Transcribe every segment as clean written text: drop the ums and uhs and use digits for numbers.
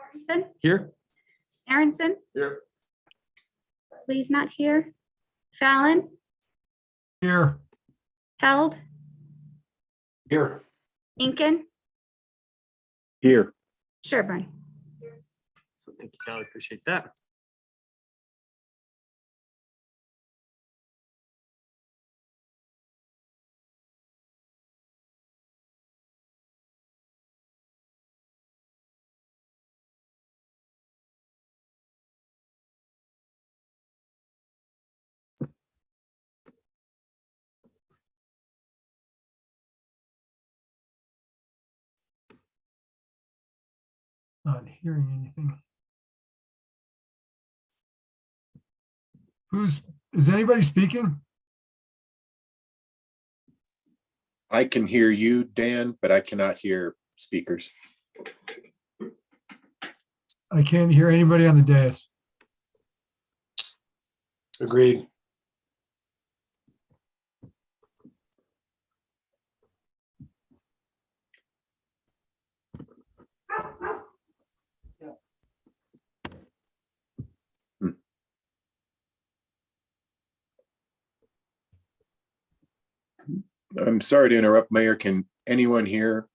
Aronson, Here. Aronson, Here. Lee's not here. Fallon, Here. Held, Here. Incan, Here. Sherburne. So thank you, Kelly. Appreciate that. Not hearing anything. Is anybody speaking? I can hear you, Dan, but I cannot hear speakers. I can't hear anybody on the dais. Agreed. I'm sorry to interrupt, Mayor. Can anyone hear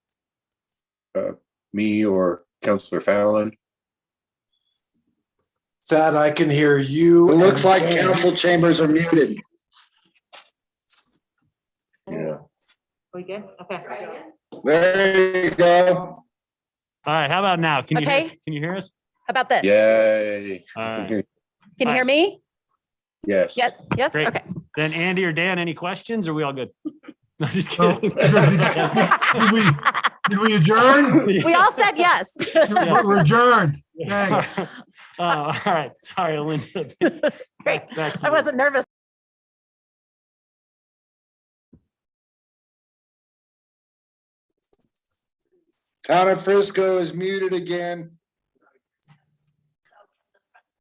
me or Councillor Fallon? Thad, I can hear you. It looks and like Dan. council chambers are muted. Yeah. We good? Okay. There you go. All right, how about now? Can you hear us? Okay. Can you hear us? How about this? Yay. All I can right. hear you. Can you hear me? Yes. Yes, yes, Great. okay. Then Andy or Dan, any questions? Or are we all good? No, just No. kidding. Did we adjourn? We all said yes. We're adjourned. Thanks. All right. Sorry, Linda. Great. Back to I you. wasn't nervous. Town of Frisco is muted again.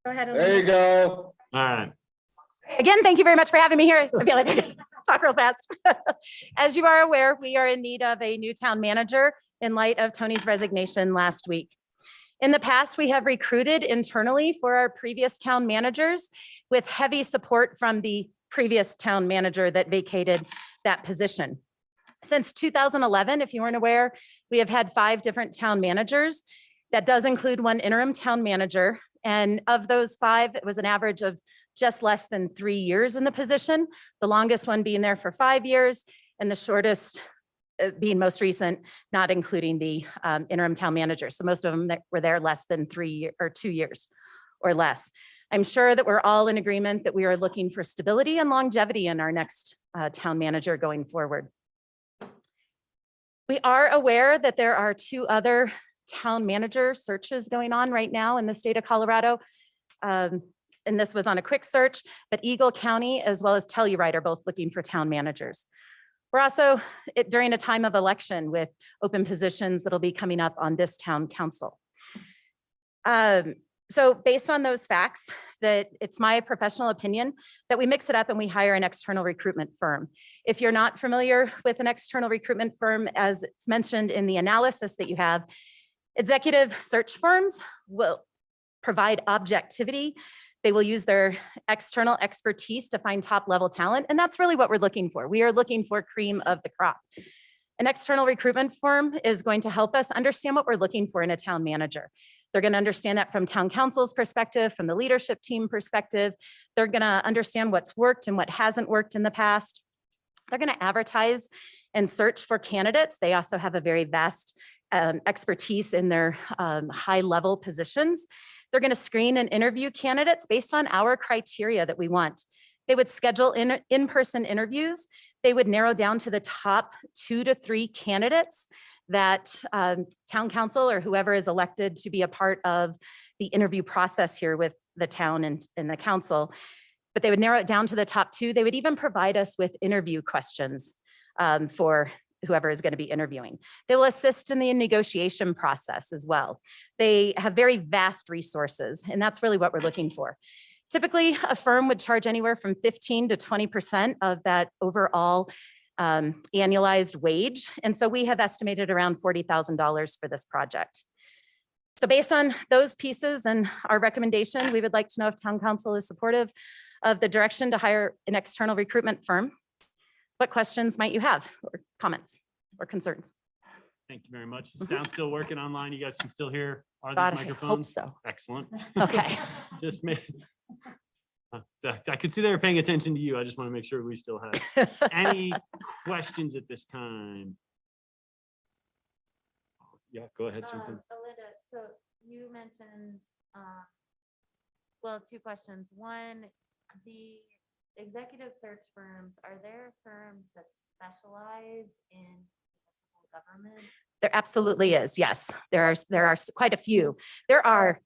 Go ahead. There you Elena. go. All right. Again, thank you very much for having me here. I feel like I can talk real fast. As you are aware, we are in need of a new town manager in light of Tony's resignation last week. In the past, we have recruited internally for our previous town managers with heavy support from the previous town manager that vacated that position. Since 2011, if you weren't aware, we have had 5 different town managers. That does include 1 interim town manager. And of those 5, it was an average of just less than 3 years in the position, the longest one being there for 5 years, and the shortest being most recent, not including the interim town manager. So most of them that were there less than 2 years or less. I'm sure that we're all in agreement that we are looking for stability and longevity in our next town manager going forward. We are aware that there are 2 other town manager searches going on right now in the state of Colorado. And this was on a quick search, but Eagle County as well as Telluride are both looking for town managers. We're also during a time of election with open positions that'll be coming up on this town council. So based on those facts, that it's my professional opinion that we mix it up and we hire an external recruitment firm. If you're not familiar with an external recruitment firm, as it's mentioned in the analysis that you have, executive search firms will provide objectivity. They will use their external expertise to find top level talent. And that's really what we're looking for. We are looking for cream of the crop. An external recruitment firm is going to help us understand what we're looking for in a town manager. They're going to understand that from town council's perspective, from the leadership team perspective. They're going to understand what's worked and what hasn't worked in the past. They're going to advertise and search for candidates. They also have a very vast expertise in their high level positions. They're going to screen and interview candidates based on our criteria that we want. They would schedule in-person interviews. They would narrow down to the top 2 to 3 candidates that town council or whoever is elected to be a part of the interview process here with the town and the council. But they would narrow it down to the top 2. They would even provide us with interview questions for whoever is going to be interviewing. They will assist in the negotiation process as well. They have very vast resources, and that's really what we're looking for. Typically, a firm would charge anywhere from 15 to 20% of that overall annualized wage. And so we have estimated around $40,000 for this project. So based on those pieces and our recommendation, we would like to know if town council is supportive of the direction to hire an external recruitment firm. What questions might you have, or comments or concerns? Thank you very much. Is the sound still working online? You guys can still hear? Are God, these I hope microphones? so. Excellent. Okay. Just me. I could see they were paying attention to you. I just want to make sure we still have any questions at this time. Yeah, go ahead. Jump in. Alinda, so you mentioned, well, two questions. One, the executive search firms, are there firms that specialize in municipal government? There absolutely is. Yes, there are quite a few. There are,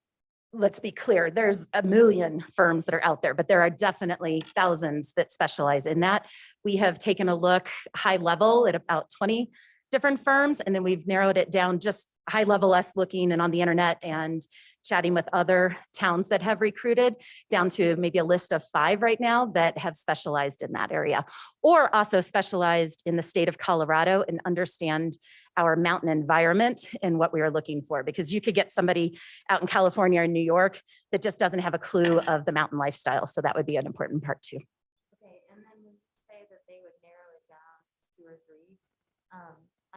let's be clear, there's a million firms that are out there, but there are definitely thousands that specialize in that. We have taken a look high level at about 20 different firms, and then we've narrowed it down just high level, us looking and on the internet and chatting with other towns that have recruited, down to maybe a list of 5 right now that have specialized in that area, or also specialized in the state of Colorado and understand our mountain environment and what we are looking for. Because you could get somebody out in California or New York that just doesn't have a clue of the mountain lifestyle. So that would be an important part too. Okay, and then when you say that they would narrow it down to 2 or 3,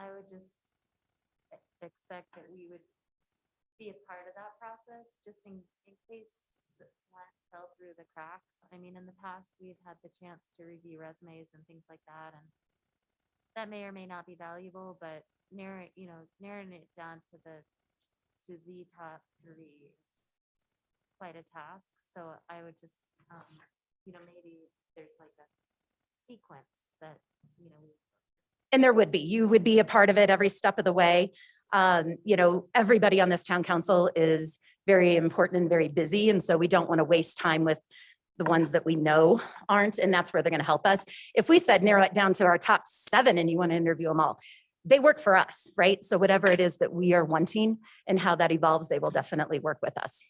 I would just expect that we would be a part of that process, just in case one fell through the cracks. I mean, in the past, we've had the chance to review resumes and things like that, and that may or may not be valuable, but narrowing it down to the top 3 is quite a task. So I would just, maybe there's like a sequence that, And there would be, you would be a part of it every step of the way. Everybody on this town council is very important and very busy. And so we don't want to waste time with the ones that we know aren't, and that's where they're going to help us. If we said narrow it down to our top 7 and you want to interview them all, they work for us, right? So whatever it is that we are wanting and how that evolves, they will definitely work with us.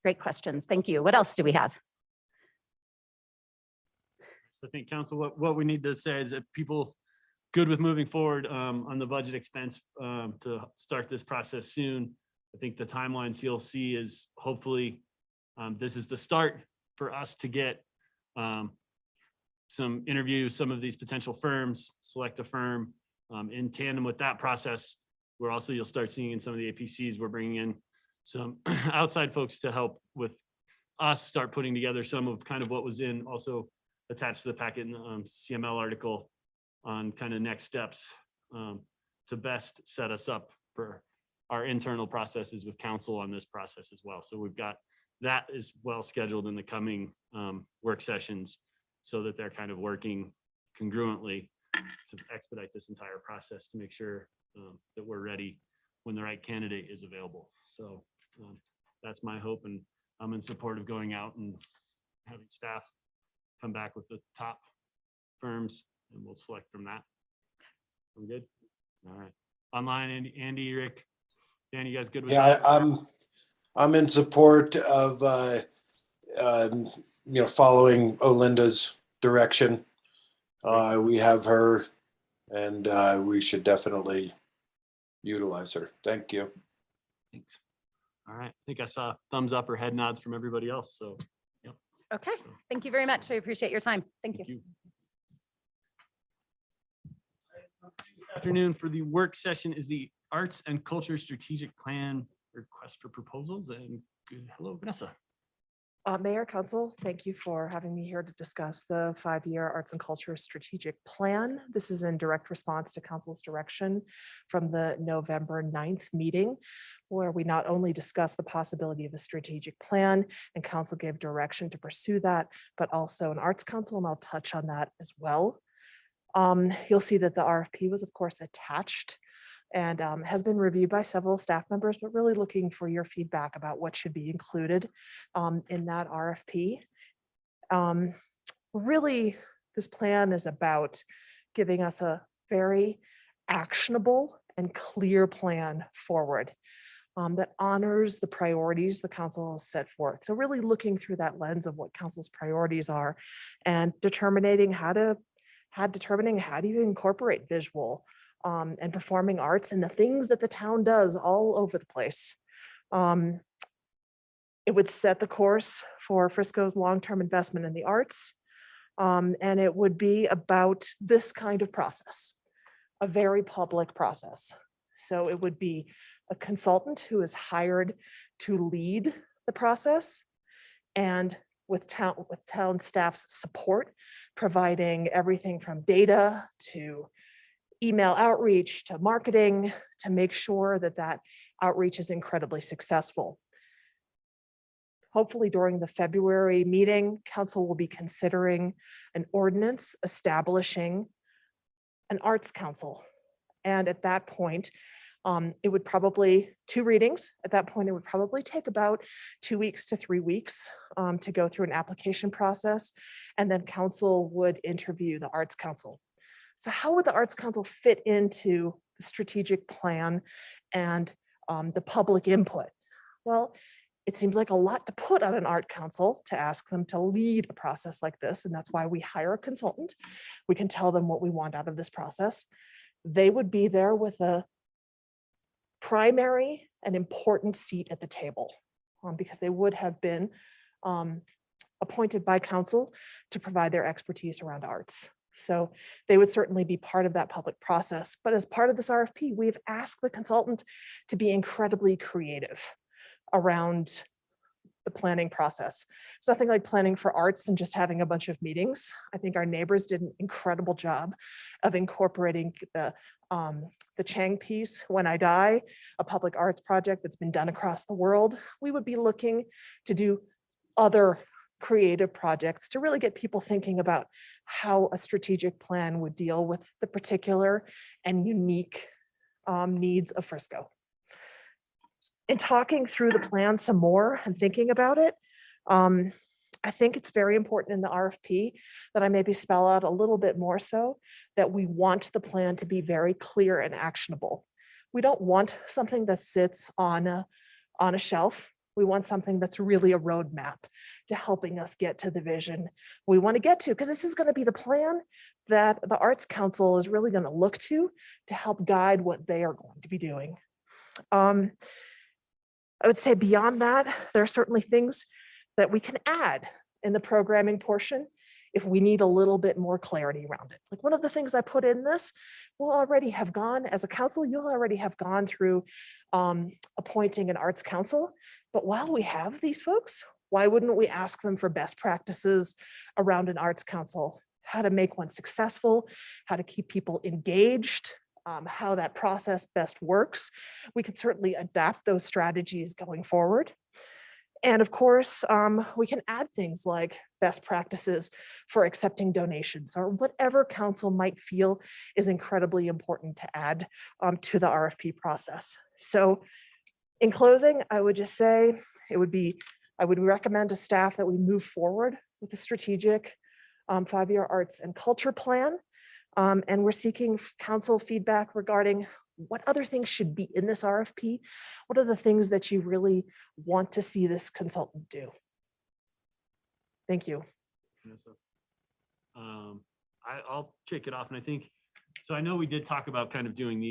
Great questions. Thank you. What else do we have? So I think council, what we need to say is that people good with moving forward on the budget expense to start this process soon. I think the timelines you'll see is hopefully this is the start for us to get some interviews, some of these potential firms, select a firm in tandem with that process. Where also you'll start seeing in some of the APCs, we're bringing in some outside folks to help with us start putting together some of kind of what was in also attached to the packet in the CML article on kind of next steps to best set us up for our internal processes with council on this process as well. So we've got that is well scheduled in the coming work sessions so that they're kind of working congruently to expedite this entire process to make sure that we're ready when the right candidate is available. So that's my hope, and I'm in support of going out and having staff come back with the top firms and we'll select from that. I'm good. All right. Online, Andy, Rick, Dan, you guys good with Yeah, that? I'm in support of, following Olinda's direction. We have her and we should definitely utilize her. Thank you. Thanks. All right. I think I saw thumbs up or head nods from everybody else. So Okay, thank you very much. I appreciate your time. Thank you. Afternoon for the work session is the Arts and Culture Strategic Plan request for proposals, and hello, Vanessa. Mayor, Council, thank you for having me here to discuss the 5-year Arts and Culture Strategic Plan. This is in direct response to Council's direction from the November 9th meeting, where we not only discussed the possibility of a strategic plan and Council gave direction to pursue that, but also an Arts Council, and I'll touch on that as well. You'll see that the RFP was, of course, attached and has been reviewed by several staff members, but really looking for your feedback about what should be included in that RFP. Really, this plan is about giving us a very actionable and clear plan forward that honors the priorities the council has set forth. So really looking through that lens of what council's priorities are and determining how do you incorporate visual and performing arts and the things that the town does all over the place. It would set the course for Frisco's long-term investment in the arts. And it would be about this kind of process, a very public process. So it would be a consultant who is hired to lead the process and with town staff's support, providing everything from data to email outreach to marketing to make sure that that outreach is incredibly successful. Hopefully during the February meeting, council will be considering an ordinance establishing an arts council. And at that point, it would probably, 2 readings, at that point, it would probably take about 2 weeks to 3 weeks to go through an application process. And then council would interview the arts council. So how would the arts council fit into the strategic plan and the public input? Well, it seems like a lot to put on an art council to ask them to lead a process like this. And that's why we hire a consultant. We can tell them what we want out of this process. They would be there with a primary and important seat at the table because they would have been appointed by council to provide their expertise around arts. So they would certainly be part of that public process. But as part of this RFP, we've asked the consultant to be incredibly creative around the planning process. It's nothing like planning for arts and just having a bunch of meetings. I think our neighbors did an incredible job of incorporating the Chang piece, When I Die, a public arts project that's been done across the world. We would be looking to do other creative projects to really get people thinking about how a strategic plan would deal with the particular and unique needs of Frisco. In talking through the plan some more and thinking about it, I think it's very important in the RFP that I maybe spell out a little bit more so that we want the plan to be very clear and actionable. We don't want something that sits on a shelf. We want something that's really a roadmap to helping us get to the vision we want to get to, because this is going to be the plan that the Arts Council is really going to look to help guide what they are going to be doing. I would say beyond that, there are certainly things that we can add in the programming portion if we need a little bit more clarity around it. Like one of the things I put in this, we'll already have gone, as a council, you'll already have gone through appointing an arts council. But while we have these folks, why wouldn't we ask them for best practices around an arts council? How to make one successful, how to keep people engaged, how that process best works. We could certainly adapt those strategies going forward. And of course, we can add things like best practices for accepting donations or whatever council might feel is incredibly important to add to the RFP process. So in closing, I would just say I would recommend to staff that we move forward with the strategic 5-year arts and culture plan. And we're seeking council feedback regarding what other things should be in this RFP. What are the things that you really want to see this consultant do? Thank you. Vanessa. I'll kick it off, and I think, so I know we did talk about kind of doing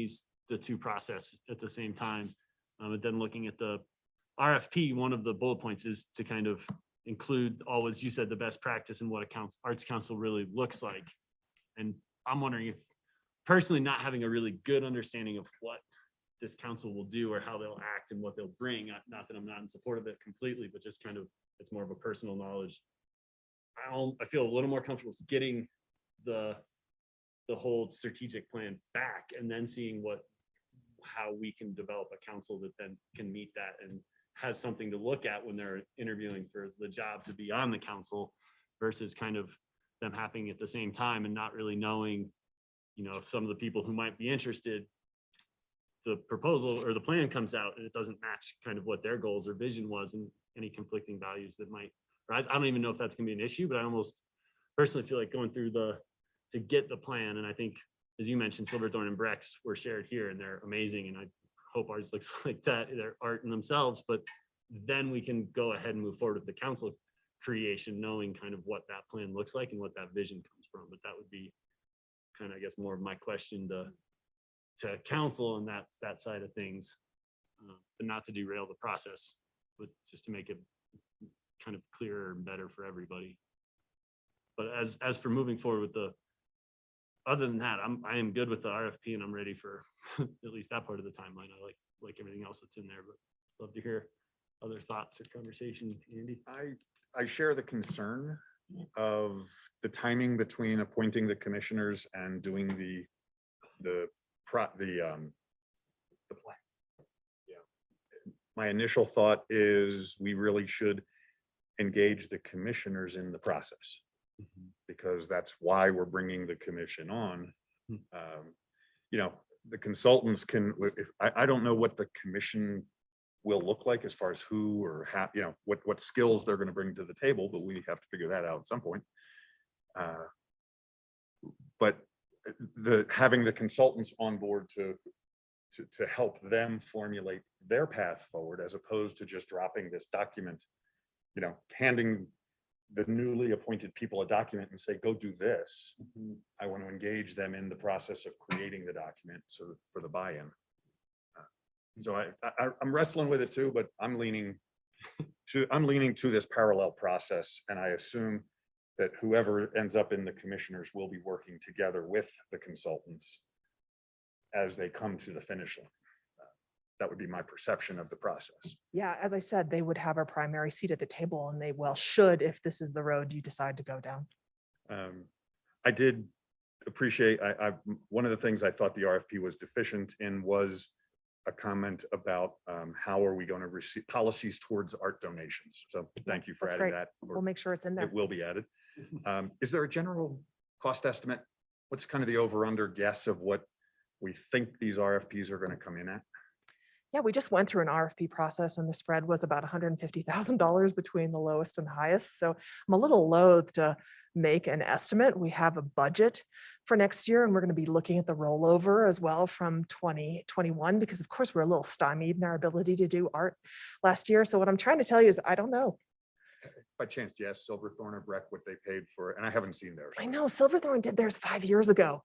the 2 processes at the same time. But then looking at the RFP, one of the bullet points is to kind of include always, you said, the best practice and what a arts council really looks like. And I'm wondering if personally not having a really good understanding of what this council will do or how they'll act and what they'll bring, not that I'm not in support of it completely, but just kind of, it's more of a personal knowledge. I feel a little more comfortable with getting the whole strategic plan back and then seeing how we can develop a council that then can meet that and has something to look at when they're interviewing for the job to be on the council versus kind of them happening at the same time and not really knowing, if some of the people who might be interested, the proposal or the plan comes out and it doesn't match kind of what their goals or vision was and any conflicting values that might, I don't even know if that's gonna be an issue, but I almost personally feel like going through to get the plan. And I think, as you mentioned, Silverthorne and Brex were shared here and they're amazing. And I hope ours looks like that. They're art in themselves, but then we can go ahead and move forward with the council creation, knowing kind of what that plan looks like and what that vision comes from. But that would be kind of, I guess, more of my question to to council and that side of things, but not to derail the process, but just to make it kind of clearer and better for everybody. But as for moving forward with other than that, I am good with the RFP and I'm ready for at least that part of the timeline. I like everything else that's in there, but love to hear other thoughts or conversation, Andy. I share the concern of the timing between appointing the commissioners and doing the plan. Yeah. My initial thought is we really should engage the commissioners in the process, because that's why we're bringing the commission on. You know, the consultants can, I don't know what the commission will look like as far as who or how, you know, what skills they're going to bring to the table, but we have to figure that out at some point. But having the consultants on board to help them formulate their path forward, as opposed to just dropping this document, you know, handing the newly appointed people a document and say, go do this. I want to engage them in the process of creating the document for the buy-in. So I'm wrestling with it too, but I'm leaning to this parallel process, and I assume that whoever ends up in the commissioners will be working together with the consultants as they come to the finish line. That would be my perception of the process. Yeah, as I said, they would have a primary seat at the table, and they well should if this is the road you decide to go down. I did appreciate, one of the things I thought the RFP was deficient in was a comment about how are we going to receive policies towards art donations. So thank you for That's adding great. that. We'll make sure it's in there. It will be added. Is there a general cost estimate? What's kind of the over under guess of what we think these RFPs are going to come in at? Yeah, we just went through an RFP process and the spread was about $150,000 between the lowest and the highest. So I'm a little loath to make an estimate. We have a budget for next year and we're going to be looking at the rollover as well from 2021, because of course we're a little stymied in our ability to do art last year. So what I'm trying to tell you is I don't know. By chance, yes, Silverthorne or Breck, what they paid for, and I haven't seen theirs. I know Silverthorne did theirs 5 years ago.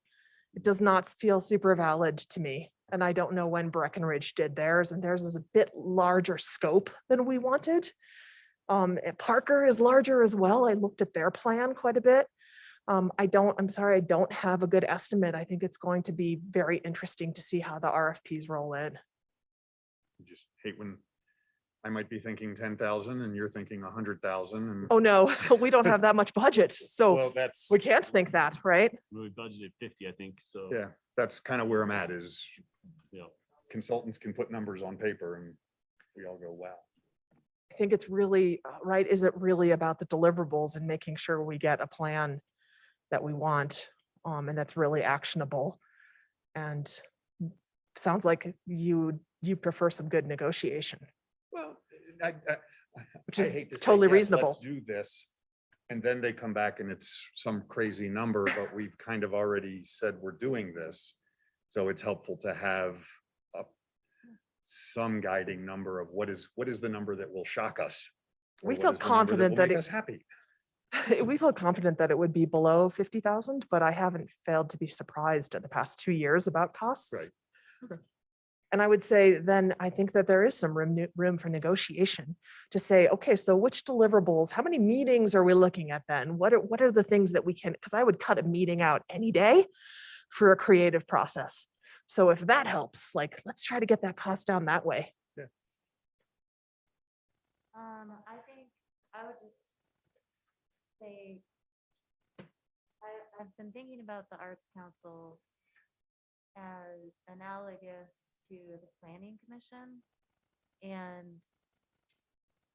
It does not feel super valid to me. And I don't know when Breckenridge did theirs, and theirs is a bit larger scope than we wanted. And Parker is larger as well. I looked at their plan quite a bit. I'm sorry, I don't have a good estimate. I think it's going to be very interesting to see how the RFPs roll in. I just hate when I might be thinking 10,000 and you're thinking 100,000 and. Oh, no, we don't have that much budget. So Well, that's, we can't think that, right? We budgeted 50, I think, so. yeah, that's kind of where I'm at is Yeah. consultants can put numbers on paper and we all go, wow. I think it's really, right, is it really about the deliverables and making sure we get a plan that we want and that's really actionable? And sounds like you prefer some good negotiation. Well, Which I is hate to say, totally yes, reasonable. let's do this. And then they come back and it's some crazy number, but we've kind of already said we're doing this. So it's helpful to have some guiding number of what is the number that will shock us? Or We what felt is the number confident will that make it- us happy. We felt confident that it would be below 50,000, but I haven't failed to be surprised in the past 2 years about costs. Right. Okay. And I would say then I think that there is some room for negotiation to say, okay, so which deliverables, how many meetings are we looking at then? What are the things that we can, because I would cut a meeting out any day for a creative process. So if that helps, like, let's try to get that cost down that way. I think I would just say, I've been thinking about the Arts Council as analogous to the Planning Commission. And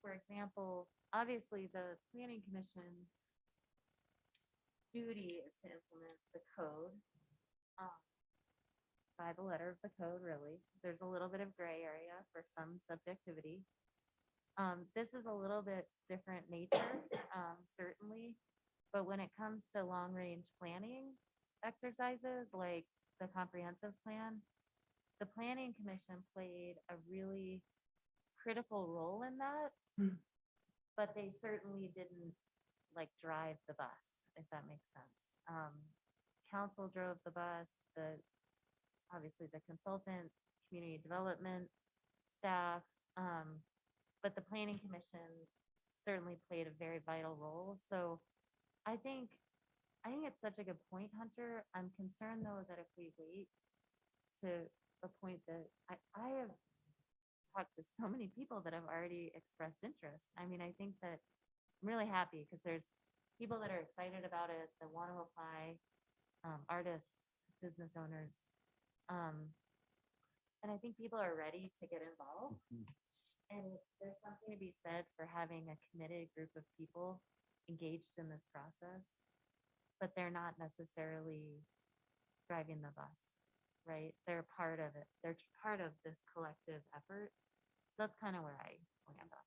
for example, obviously the Planning Commission duty is to implement the code by the letter of the code, really. There's a little bit of gray area for some subjectivity. This is a little bit different nature, certainly, but when it comes to long-range planning exercises like the comprehensive plan, the Planning Commission played a really critical role in that, but they certainly didn't like drive the bus, if that makes sense. Council drove the bus, the obviously the consultant, community development staff. But the planning commission certainly played a very vital role. So I think it's such a good point, Hunter. I'm concerned though that if we wait to appoint I have talked to so many people that have already expressed interest. I mean, I think that I'm really happy because there's people that are excited about it, that want to apply, artists, business owners. And I think people are ready to get involved. And there's something to be said for having a committed group of people engaged in this process, but they're not necessarily driving the bus, right? They're part of it. They're part of this collective effort. So that's kind of where I land on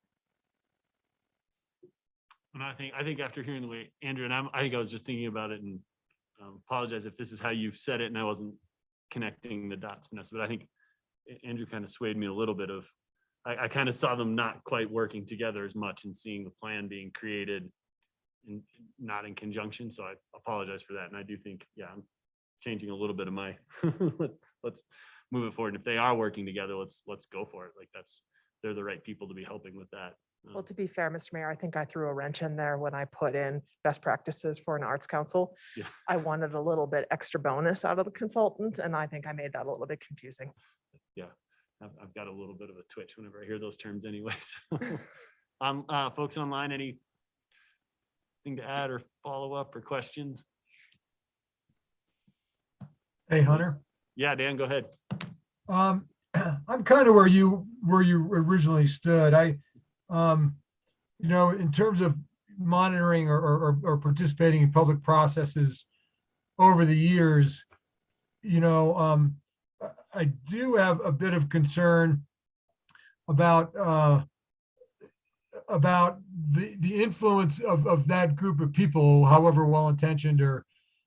it. And I think after hearing the way Andrew and I think I was just thinking about it and apologize if this is how you said it and I wasn't connecting the dots, Vanessa, but I think Andrew kind of swayed me a little bit of, I kind of saw them not quite working together as much and seeing the plan being created and not in conjunction. So I apologize for that. And I do think, yeah, I'm changing a little bit of my, let's move it forward. And if they are working together, let's go for it. Like they're the right people to be helping with that. Well, to be fair, Mr. Mayor, I think I threw a wrench in there when I put in best practices for an arts council. Yeah. I wanted a little bit extra bonus out of the consultant, and I think I made that a little bit confusing. Yeah, I've got a little bit of a twitch whenever I hear those terms anyways. Folks online, anything to add or follow up or questions? Hey, Hunter. Yeah, Dan, go ahead. I'm kind of where you originally stood. In terms of monitoring or participating in public processes over the years, I do have a bit of concern about the influence of that group of people, however well-intentioned, or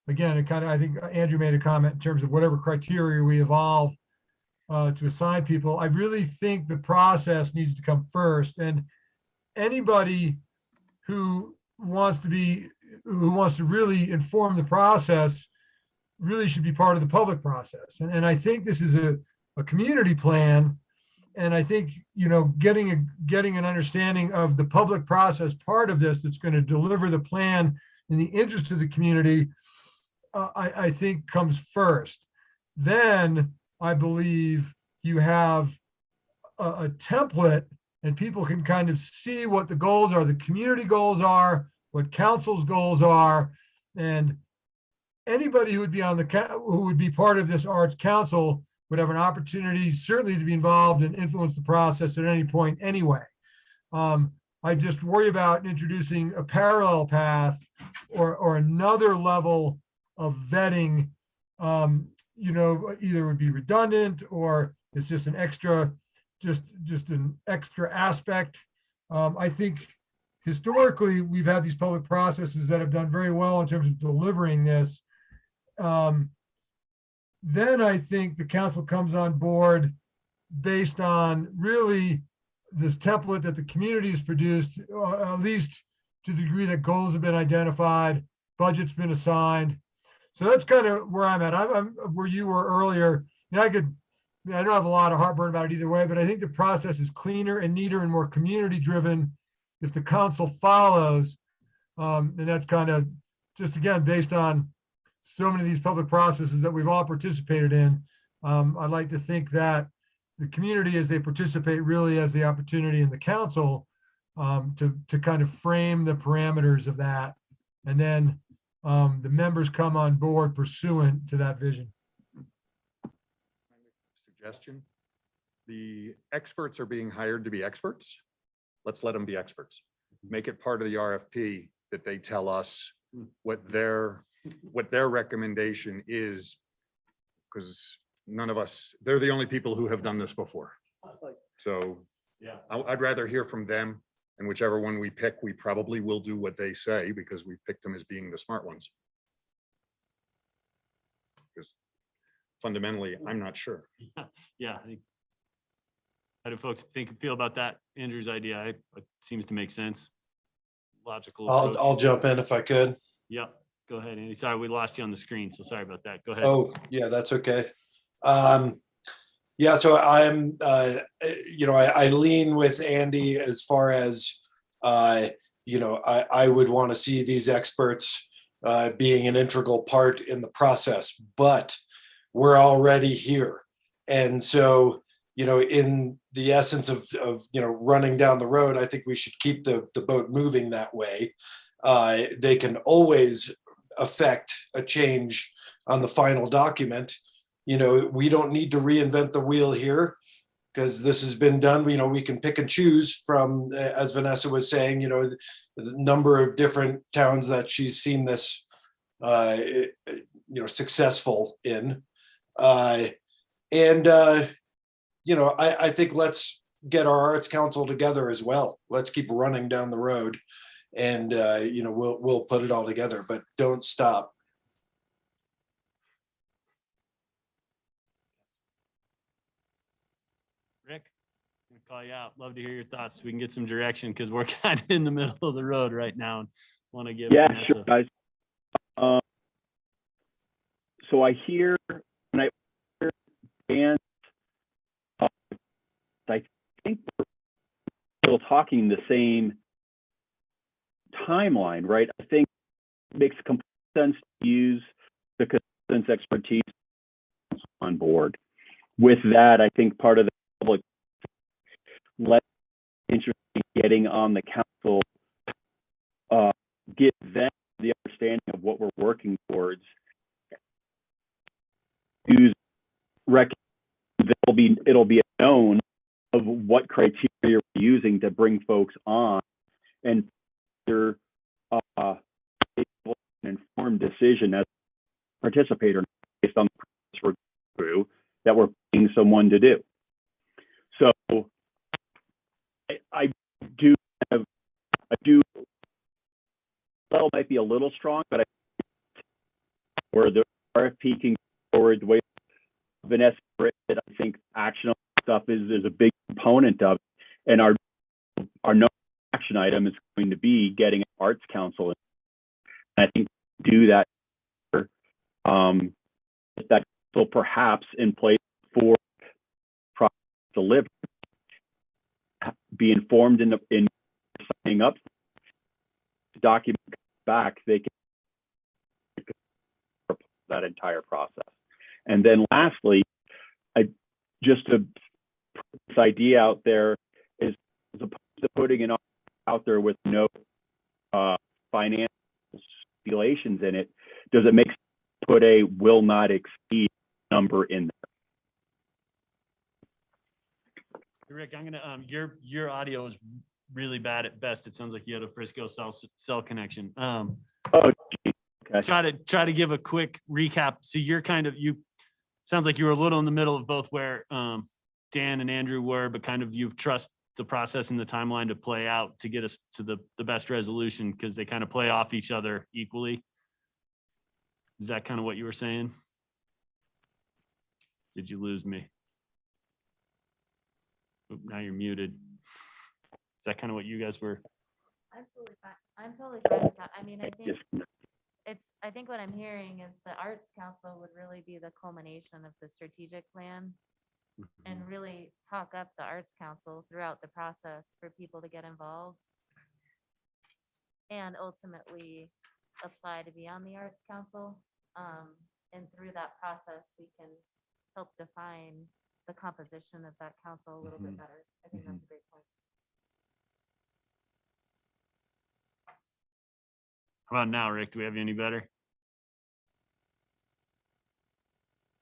again, I think Andrew made a comment in terms of whatever criteria we evolve to assign people. I really think the process needs to come first, and anybody who wants to really inform the process really should be part of the public process. And I think this is a community plan. And I think, getting an understanding of the public process part of this that's going to deliver the plan in the interest of the community, I think comes first. Then I believe you have a template and people can kind of see what the goals are, the community goals are, what council's goals are, and anybody who would be who would be part of this arts council would have an opportunity certainly to be involved and influence the process at any point anyway. I just worry about introducing a parallel path or another level of vetting, either would be redundant or it's just an extra, just an extra aspect. I think historically we've had these public processes that have done very well in terms of delivering this. Then I think the council comes on board based on really this template that the community has produced, at least to the degree that goals have been identified, budget's been assigned. So that's kind of where I'm at. I'm where you were earlier. I don't have a lot of heartburn about it either way, but I think the process is cleaner and neater and more community driven if the council follows. And that's kind of just, again, based on so many of these public processes that we've all participated in. I'd like to think that the community, as they participate, really has the opportunity in the council to kind of frame the parameters of that. And then the members come on board pursuant to that vision. Suggestion. The experts are being hired to be experts. Let's let them be experts. Make it part of the RFP that they tell us what their recommendation is, because none of us, they're the only people who have done this before. So Yeah. I'd rather hear from them, and whichever one we pick, we probably will do what they say because we've picked them as being the smart ones. Because fundamentally, I'm not sure. Yeah. How do folks feel about that? Andrew's idea, it seems to make sense. Logical. approach. I'll jump in if I could. Yep. Go ahead, Andy. Sorry, we lost you on the screen, so sorry about that. Go ahead. Oh, yeah, that's okay. Yeah, so I'm, I lean with Andy as far as, I would want to see these experts being an integral part in the process, but we're already here. And so, in the essence of running down the road, I think we should keep the boat moving that way. They can always affect a change on the final document. We don't need to reinvent the wheel here because this has been done. We can pick and choose from, as Vanessa was saying, the number of different towns that she's seen this, successful in. I think let's get our arts council together as well. Let's keep running down the road and, we'll put it all together, but don't stop. Rick, I'm gonna call you out. Love to hear your thoughts. So we can get some direction because we're kind of in the middle of the road right now. And want to give Yeah, Vanessa- sure, guys. So I hear, when I hear Dan, I think we're still talking the same timeline, right? I think it makes complete sense to use the consultant's expertise on board. With that, I think part of the public less interest in getting on the council, give them the understanding of what we're working towards. It'll be known of what criteria we're using to bring folks on, and an informed decision as a participator based on the process we're through that we're paying someone to do. So I do, well, might be a little strong, but where the RFP can go forward the way Vanessa written it, I think actionable stuff is a big component of it. And our no action item is going to be getting an arts council. And I think do that, that will perhaps in place for product delivery, be informed in signing up, document back, they can that entire process. And then lastly, just to put this idea out there is, as opposed to putting it out there with no financial stipulations in it, does it make sense to put a will not exceed number in there? Rick, I'm gonna your audio is really bad at best. It sounds like you had a Frisco cell connection. Oh, gee. Okay. Try to give a quick recap. So you're sounds like you were a little in the middle of both where Dan and Andrew were, but kind of you trust the process and the timeline to play out to get us to the best resolution because they kind of play off each other equally. Is that kind of what you were saying? Did you lose me? Oop, now you're muted. Is that kind of what you guys were? I'm totally fine. I'm totally fine with that. I mean, I think I think what I'm hearing is the Arts Council would really be the culmination of the strategic plan and really talk up the Arts Council throughout the process for people to get involved and ultimately apply to be on the Arts Council. And through that process, we can help define the composition of that council a little bit better. I think that's a great point. How about now, Rick? Do we have you any better?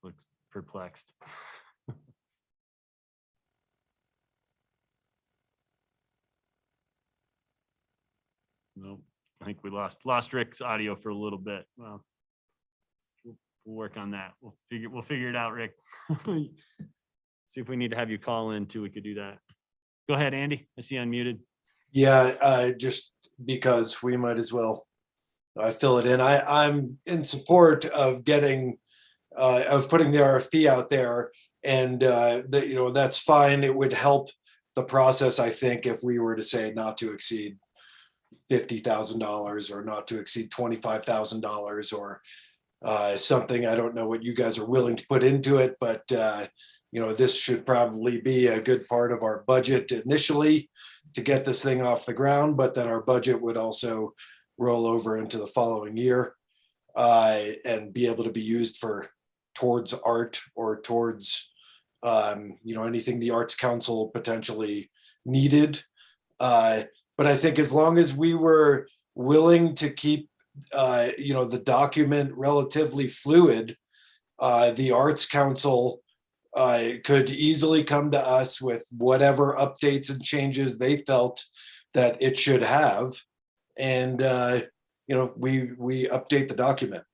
Looks perplexed. Nope. I think we lost Rick's audio for a little bit. Well, we'll work on that. We'll figure it out, Rick. See if we need to have you call in too. We could do that. Go ahead, Andy. I see you unmuted. Yeah, just because we might as well fill it in. I'm in support of getting, of putting the RFP out there, and that's fine. It would help the process, I think, if we were to say not to exceed $50,000 or not to exceed $25,000 or something. I don't know what you guys are willing to put into it, but this should probably be a good part of our budget initially to get this thing off the ground, but then our budget would also roll over into the following year and be able to be used towards art or towards anything the Arts Council potentially needed. But I think as long as we were willing to keep the document relatively fluid, the Arts Council could easily come to us with whatever updates and changes they felt that it should have. And, we update the document.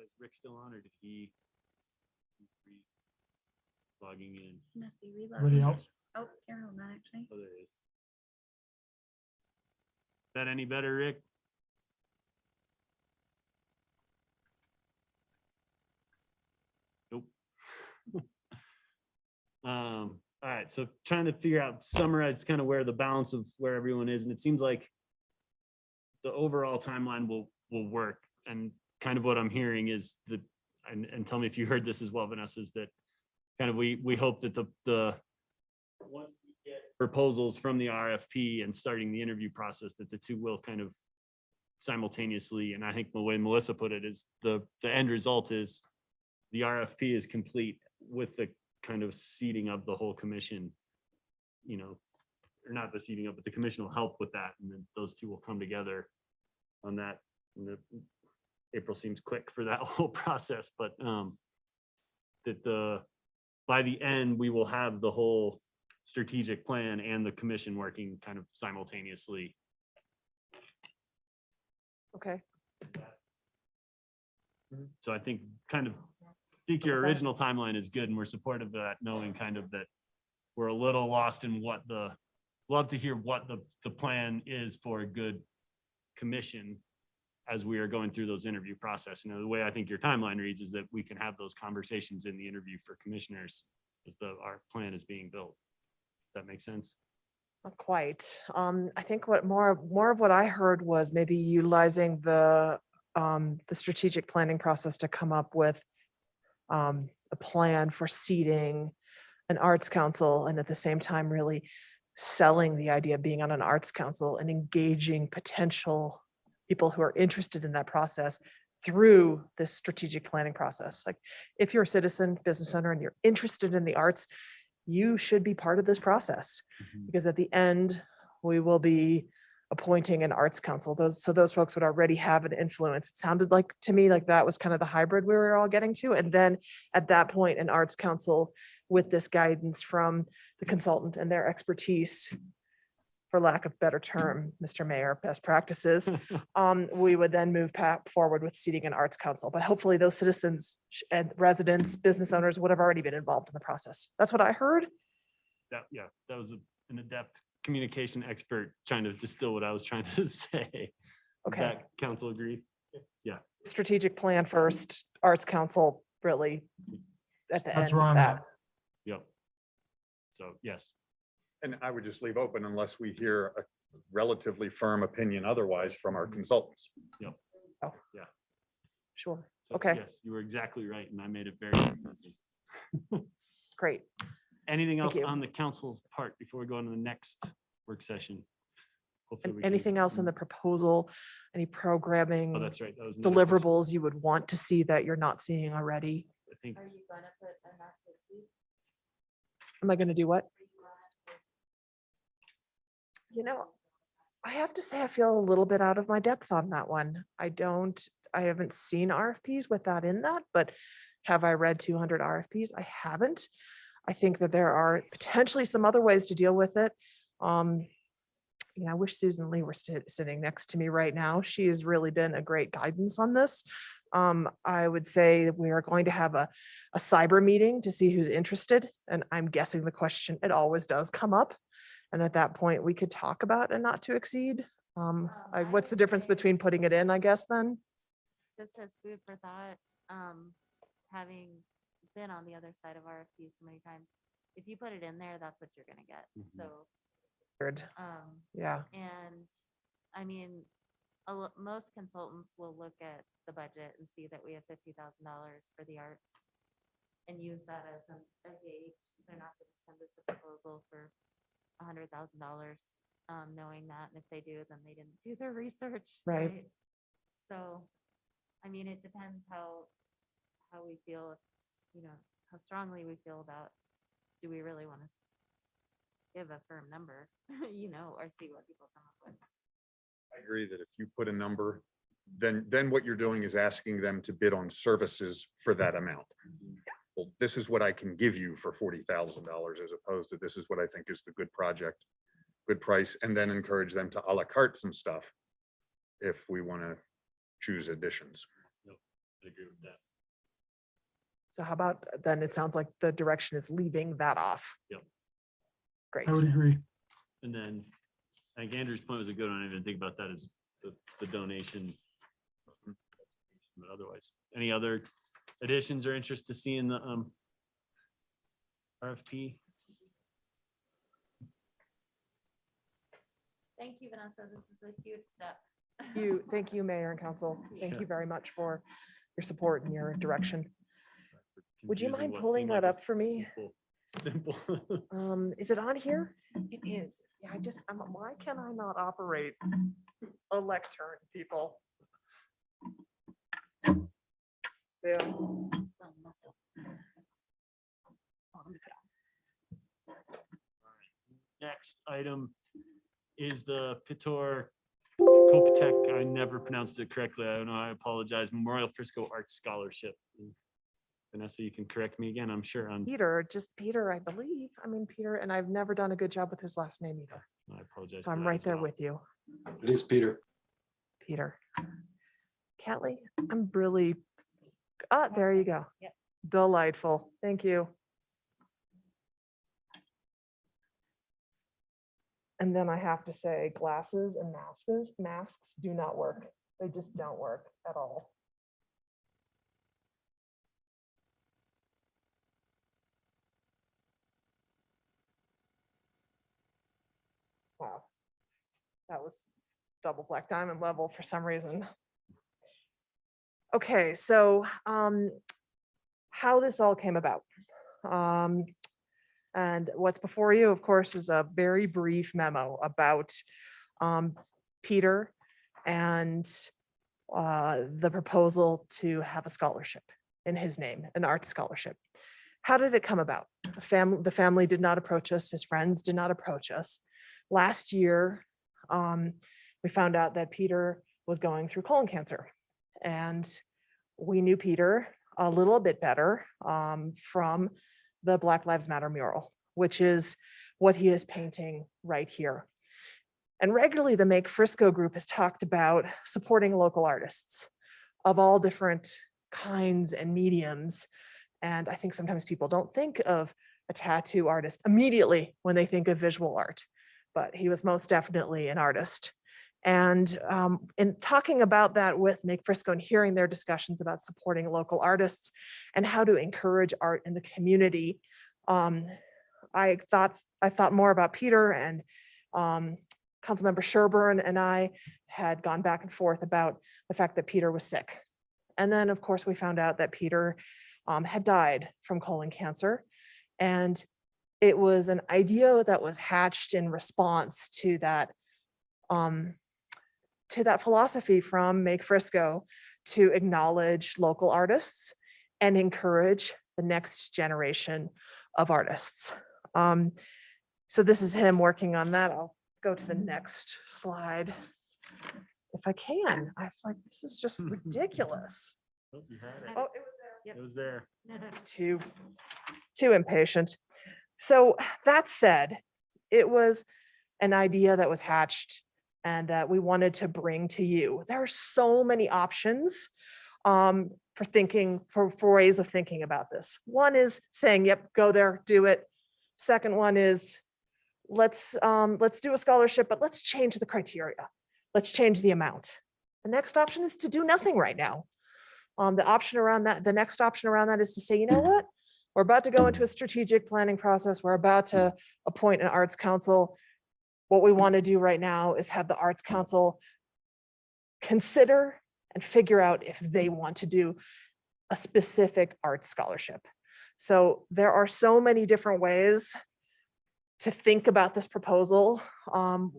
Is Rick still on or did he? Logging in. Must be Anybody reloading. else? Oh, here, hold on, actually. Oh, there it is. Is that any better, Rick? Nope. All right, so trying to figure out, summarize kind of where the balance of where everyone is, and it seems like the overall timeline will work. And kind of what I'm hearing is that, and tell me if you heard this as well, Vanessa, is that kind of we hope that the once we get proposals from the RFP and starting the interview process, that the two will kind of simultaneously, and I think the way Melissa put it is the end result is the RFP is complete with the kind of seating of the whole commission, or not the seating up, but the commission will help with that. And then those two will come together on that. And April seems quick for that whole process, but that by the end, we will have the whole strategic plan and the commission working kind of simultaneously. Okay. So I think your original timeline is good, and we're supportive of that, knowing kind of that we're a little lost in love to hear what the plan is for a good commission as we are going through those interview process. The way I think your timeline reads is that we can have those conversations in the interview for commissioners as our plan is being built. Does that make sense? Not quite. I think what more of what I heard was maybe utilizing the strategic planning process to come up with a plan for seating an arts council, and at the same time really selling the idea of being on an arts council and engaging potential people who are interested in that process through this strategic planning process. Like, if you're a citizen, business owner, and you're interested in the arts, you should be part of this process, because at the end, we will be appointing an arts council. Those folks would already have an influence. It sounded like to me like that was kind of the hybrid we were all getting to. And then at that point, an arts council with this guidance from the consultant and their expertise, for lack of better term, Mr. Mayor, best practices, we would then move forward with seating an arts council. But hopefully those citizens and residents, business owners would have already been involved in the process. That's what I heard. That was an adept communication expert trying to distill what I was trying to say. Does Okay. that council agree? Yeah. Strategic plan first, arts council really at the That's end where of I'm that. at. Yep. So yes. And I would just leave open unless we hear a relatively firm opinion otherwise from our consultants. Sure. So, Okay. Yes, you were exactly right, and I made it very convincing. Great. Anything else you. on the council's part before we go on to the next work session? Hopefully And we can- anything else in the proposal, any programming, Oh, that's right. That was another question. deliverables you would want to see that you're not seeing already? I think Are you gonna put a not to exceed? Am I going to do what? Are you gonna put- You know, I have to say, I feel a little bit out of my depth on that one. I haven't seen RFPs with that in that, but have I read 200 RFPs? I haven't. I think that there are potentially some other ways to deal with it. I wish Susan Lee were sitting next to me right now. She has really been a great guidance on this. I would say that we are going to have a cyber meeting to see who's interested. And I'm guessing the question, it always does come up. And at that point, we could talk about a not to exceed. What's the difference between putting it in, I guess, then? Just as food for thought, having been on the other side of RFPs so many times, if you put it in there, that's what you're gonna get. Mhm. So, Weird. Yeah. and I mean, most consultants will look at the budget and see that we have $50,000 for the arts and use that as a gauge. They're not gonna send us a proposal for $100,000, knowing that, and if they do, then they didn't do their research. Right. So, I mean, it depends how we feel, if, how strongly we feel about, do we really want to give a firm number, or see what people come up with. I agree that if you put a number, then what you're doing is asking them to bid on services for that amount. Well, this is what I can give you for $40,000 as opposed to this is what I think is the good project, good price, and then encourage them to à la carte some stuff if we want to choose additions. I agree with that. So how about, then it sounds like the direction is leaving that off. Yep. Great. I would agree. And then I think Andrew's point was a good one. I didn't even think about that as the donation. But otherwise, any other additions or interest to see in the RFP? Thank you, Vanessa. This is a huge step. Thank you, Mayor and Council. Thank Yeah. you very much for your support and your direction. Would you Confusing mind what pulling seemed that like a up for me? Simple. Is it on here? It is. Yeah, why can I not operate a lectern, people? Yeah. Next item is the Pitor Kopitek. I never pronounced it correctly. I don't know. I apologize. Memorial Frisco Arts Scholarship. Vanessa, you can correct me again, I'm sure. Just Peter, I believe. I mean, Peter, and I've never done a good job with his last name either. I apologize. So for I'm that right as there well. with you, It is Peter. Peter. Kelly, I'm really, there you go. Yep. Delightful. Thank you. And then I have to say glasses and masks do not work. They just don't work at all. Wow. That was double black diamond level for some reason. Okay, so how this all came about. And what's before you, of course, is a very brief memo about Peter and the proposal to have a scholarship in his name, an art scholarship. How did it come about? The family did not approach us. His friends did not approach us. Last year, we found out that Peter was going through colon cancer. And we knew Peter a little bit better from the Black Lives Matter mural, which is what he is painting right here. And regularly, the Make Frisco group has talked about supporting local artists of all different kinds and mediums. And I think sometimes people don't think of a tattoo artist immediately when they think of visual art, but he was most definitely an artist. And in talking about that with Make Frisco and hearing their discussions about supporting local artists and how to encourage art in the community, I thought more about Peter, and Councilmember Sherburne and I had gone back and forth about the fact that Peter was sick. And then, of course, we found out that Peter had died from colon cancer. And it was an idea that was hatched in response to that philosophy from Make Frisco to acknowledge local artists and encourage the next generation of artists. So this is him working on that. I'll go to the next slide if I can. I feel like this is just ridiculous. Oh, you had it. Oh, It was there. it's too impatient. So that said, it was an idea that was hatched and that we wanted to bring to you. There are so many options for ways of thinking about this. One is saying, yep, go there, do it. Second one is let's do a scholarship, but let's change the criteria. Let's change the amount. The next option is to do nothing right now. The next option around that is to say, you know what? we're about to go into a strategic planning process. We're about to appoint an arts council. What we want to do right now is have the arts council consider and figure out if they want to do a specific arts scholarship. So there are so many different ways to think about this proposal.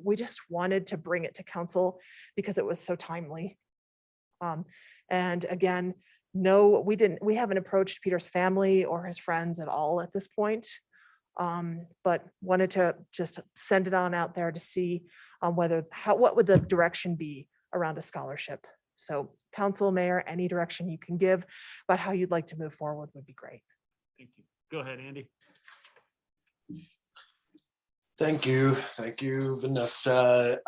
We just wanted to bring it to council because it was so timely. And again, no, we haven't approached Peter's family or his friends at all at this point. But wanted to just send it on out there to see what would the direction be around a scholarship. So council, mayor, any direction you can give about how you'd like to move forward would be great. Thank you. Go ahead, Andy. Thank you. Thank you, Vanessa.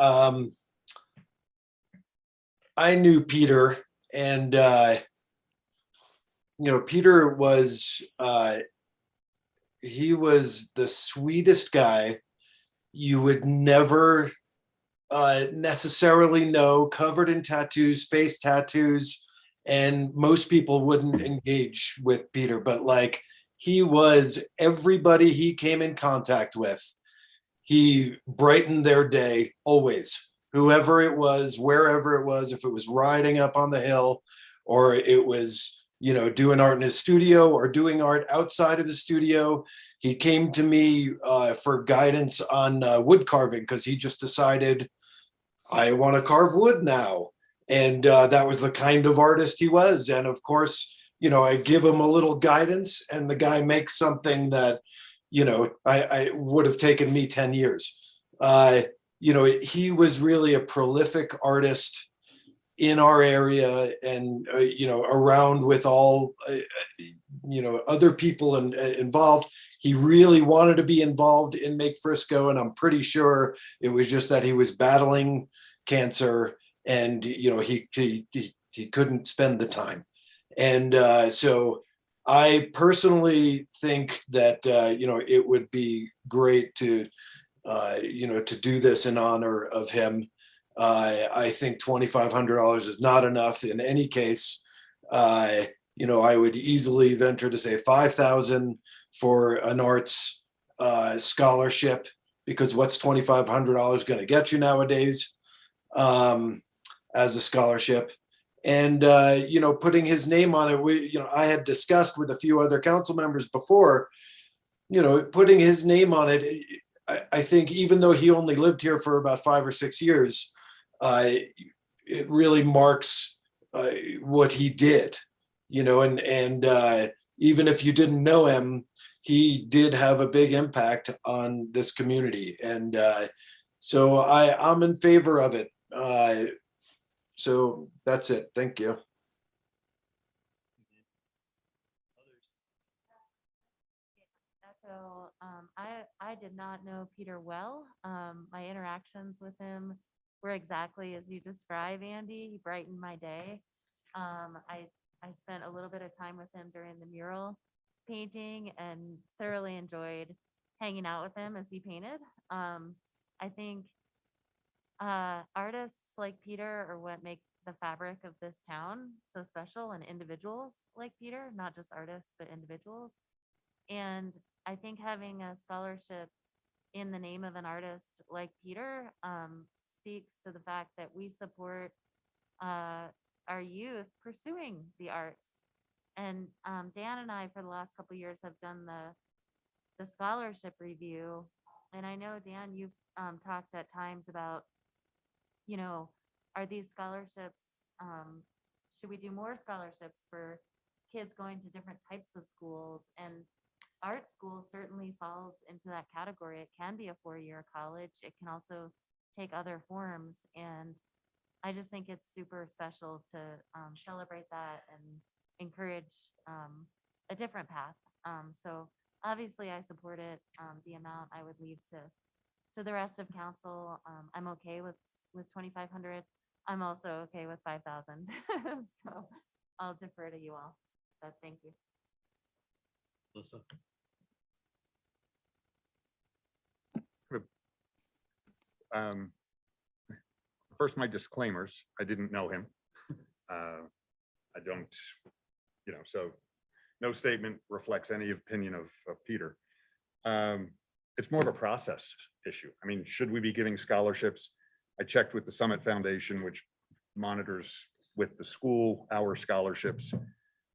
I knew Peter, and Peter was he was the sweetest guy. You would never necessarily know, covered in tattoos, face tattoos, and most people wouldn't engage with Peter, but like he was everybody he came in contact with. He brightened their day always, whoever it was, wherever it was, if it was riding up on the hill or it was, doing art in his studio or doing art outside of his studio. He came to me for guidance on wood carving because he just decided, I want to carve wood now. And that was the kind of artist he was. And of course, I give him a little guidance and the guy makes something that, I would have taken me 10 years. He was really a prolific artist in our area and, around with all, other people involved. He really wanted to be involved in Make Frisco. And I'm pretty sure it was just that he was battling cancer and, he couldn't spend the time. And so I personally think that, it would be great to, to do this in honor of him. I think $2,500 is not enough in any case. I would easily venture to say $5,000 for an arts scholarship, because what's $2,500 going to get you nowadays as a scholarship? And, putting his name on it, I had discussed with a few other council members before, putting his name on it. I think even though he only lived here for about 5 or 6 years, it really marks what he did, and even if you didn't know him, he did have a big impact on this community. And so I'm in favor of it. So that's it. Thank you. So I did not know Peter well. My interactions with him were exactly as you describe, Andy. He brightened my day. I spent a little bit of time with him during the mural painting and thoroughly enjoyed hanging out with him as he painted. I think artists like Peter are what make the fabric of this town so special, and individuals like Peter, not just artists, but individuals. And I think having a scholarship in the name of an artist like Peter speaks to the fact that we support our youth pursuing the arts. And Dan and I, for the last couple of years, have done the scholarship review. And I know, Dan, you've talked at times about, are these scholarships, should we do more scholarships for kids going to different types of schools? And art school certainly falls into that category. It can be a 4-year college. It can also take other forms. And I just think it's super special to celebrate that and encourage a different path. So obviously I support it. The amount I would leave to the rest of council. I'm okay with 2,500. I'm also okay with 5,000. So I'll defer to you all, but thank you. Melissa. First, my disclaimers. I didn't know him. I don't, so no statement reflects any opinion of Peter. It's more of a process issue. I mean, should we be giving scholarships? I checked with the Summit Foundation, which monitors with the school our scholarships.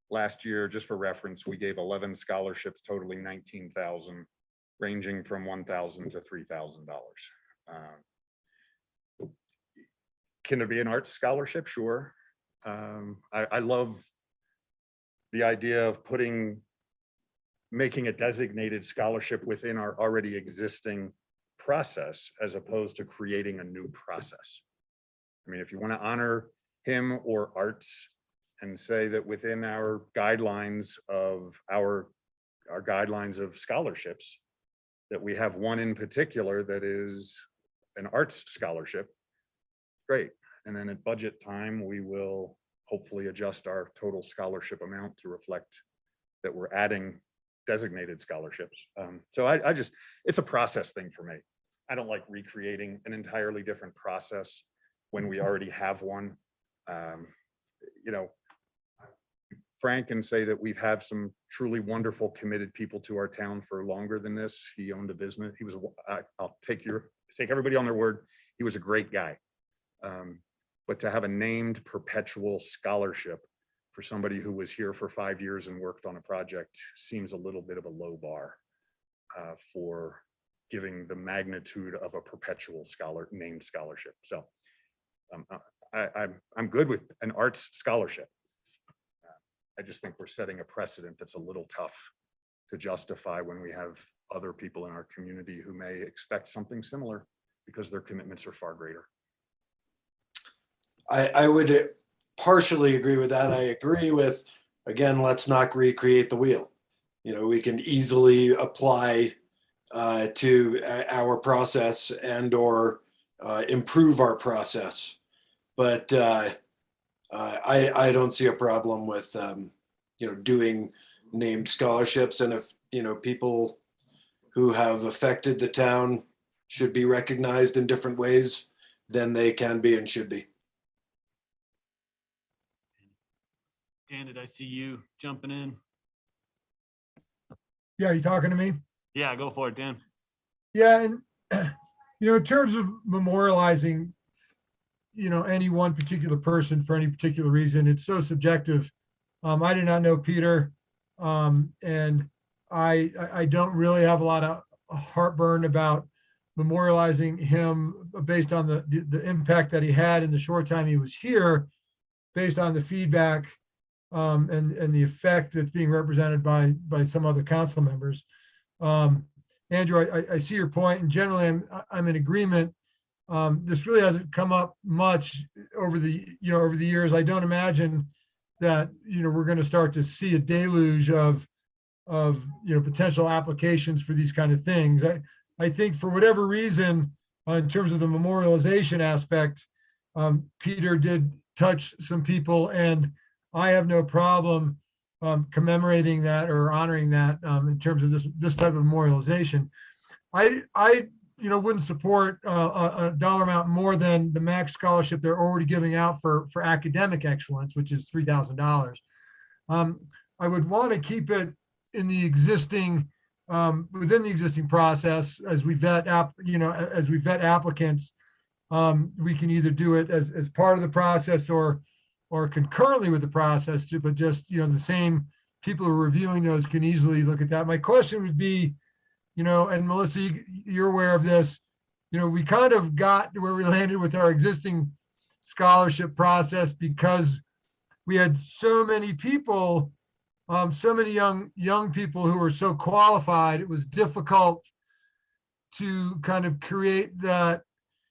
Last year, just for reference, we gave 11 scholarships totaling $19,000, ranging from $1,000 to $3,000. Can there be an arts scholarship? Sure. I love the idea of making a designated scholarship within our already existing process, as opposed to creating a new process. I mean, if you want to honor him or arts and say that within our guidelines of scholarships, that we have one in particular that is an arts scholarship, great. And then at budget time, we will hopefully adjust our total scholarship amount to reflect that we're adding designated scholarships. So I just, it's a process thing for me. I don't like recreating an entirely different process when we already have one. You know, Frank can say that we've had some truly wonderful, committed people to our town for longer than this. He owned a business. He was, I'll take everybody on their word. He was a great guy. But to have a named perpetual scholarship for somebody who was here for 5 years and worked on a project seems a little bit of a low bar for giving the magnitude of a perpetual named scholarship. So I'm good with an arts scholarship. I just think we're setting a precedent that's a little tough to justify when we have other people in our community who may expect something similar because their commitments are far greater. I would partially agree with that. I agree with, again, let's not recreate the wheel. You know, we can easily apply to our process and or improve our process. But I don't see a problem with, you know, doing named scholarships. And if, you know, people who have affected the town should be recognized in different ways, then they can be and should be. Dan, did I see you jumping in? Yeah, are you talking to me? Yeah, go for it, Dan. Yeah, and you know, in terms of memorializing, you know, any one particular person for any particular reason, it's so subjective. I did not know Peter, and I don't really have a lot of heartburn about memorializing him based on the impact that he had in the short time he was here, based on the feedback and the effect that's being represented by some other council members. Andrew, I see your point, and generally I'm in agreement. This really hasn't come up much over the years. I don't imagine that, you know, we're going to start to see a deluge of potential applications for these kind of things. I think for whatever reason, in terms of the memorialization aspect, Peter did touch some people, and I have no problem commemorating that or honoring that in terms of this type of memorialization. I wouldn't support a dollar amount more than the max scholarship they're already giving out for academic excellence, which is $3,000. I would want to keep it in the existing within the existing process as we vet applicants. We can either do it as part of the process or concurrently with the process too, but just, you know, the same people who are reviewing those can easily look at that. My question would be, you know, and Melissa, you're aware of this, you know, we kind of got to where we landed with our existing scholarship process because we had so many people, so many young people who were so qualified. It was difficult to kind of create that,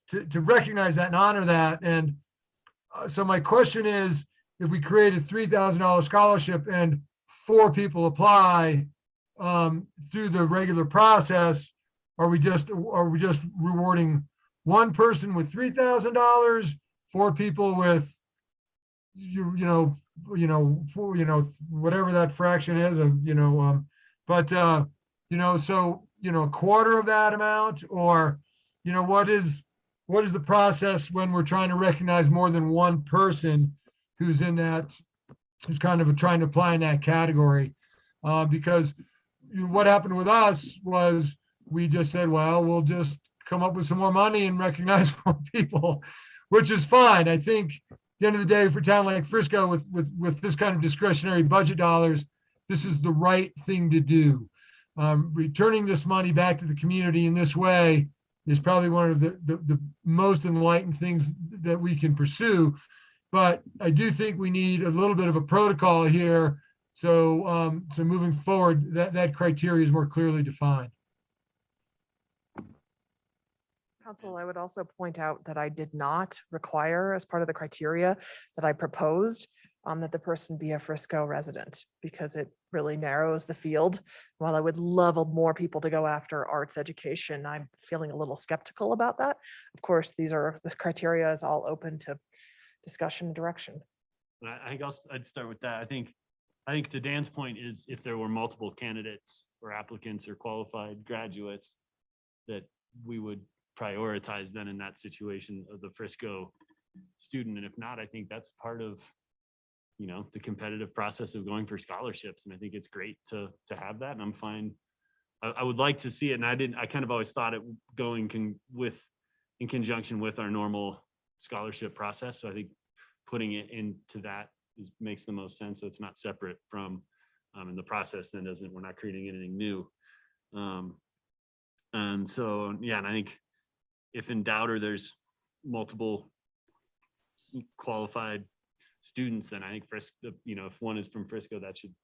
to recognize that and honor that. And so my question is, if we create a $3,000 scholarship and 4 people apply through the regular process, are we just rewarding one person with $3,000, 4 people with whatever that fraction is, so a quarter of that amount, or what is the process when we're trying to recognize more than one person who's in that, who's kind of trying to apply in that category? Because what happened with us was we just said, well, we'll just come up with some more money and recognize more people, which is fine. I think at the end of the day, for a town like Frisco with this kind of discretionary budget dollars, this is the right thing to do. Returning this money back to the community in this way is probably one of the most enlightened things that we can pursue. But I do think we need a little bit of a protocol here. So, so moving forward, that criteria is more clearly defined. Council, I would also point out that I did not require, as part of the criteria that I proposed, that the person be a Frisco resident, because it really narrows the field. While I would love more people to go after arts education, I'm feeling a little skeptical about that. Of course, this criteria is all open to discussion and direction. I think I'd start with that. I think to Dan's point is if there were multiple candidates or applicants or qualified graduates, that we would prioritize then in that situation of the Frisco student. And if not, I think that's part of, the competitive process of going for scholarships. And I think it's great to have that. And I'm fine. I would like to see it. And I kind of always thought it going in conjunction with our normal scholarship process. So I think putting it into that makes the most sense. So it's not separate from in the process, then we're not creating anything new. And so, yeah, and I think if in doubt or there's multiple qualified students, then I think Frisco, if one is from Frisco, that should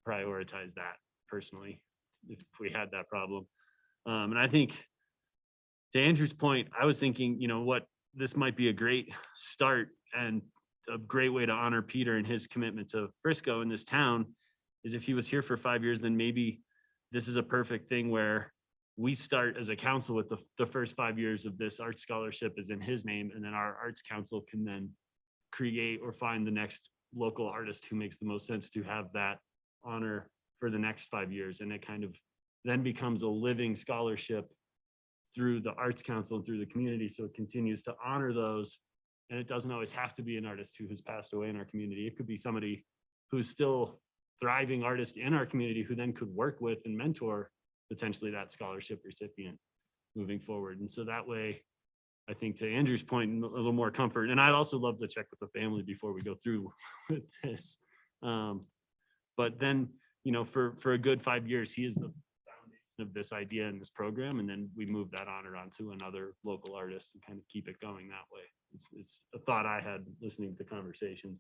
prioritize that personally, if we had that problem. And I think to Andrew's point, I was thinking, this might be a great start and a great way to honor Peter and his commitment to Frisco in this town is if he was here for 5 years, then maybe this is a perfect thing where we start as a council with the first 5 years of this art scholarship is in his name. And then our arts council can then create or find the next local artist who makes the most sense to have that honor for the next 5 years. And it kind of then becomes a living scholarship through the arts council and through the community. So it continues to honor those. And it doesn't always have to be an artist who has passed away in our community. It could be somebody who's still thriving artist in our community who then could work with and mentor potentially that scholarship recipient moving forward. And so that way, I think to Andrew's point, a little more comfort. And I'd also love to check with the family before we go through with this. But then, for a good 5 years, he is the foundation of this idea and this program. And then we move that honor onto another local artist and kind of keep it going that way. It's a thought I had listening to the conversation.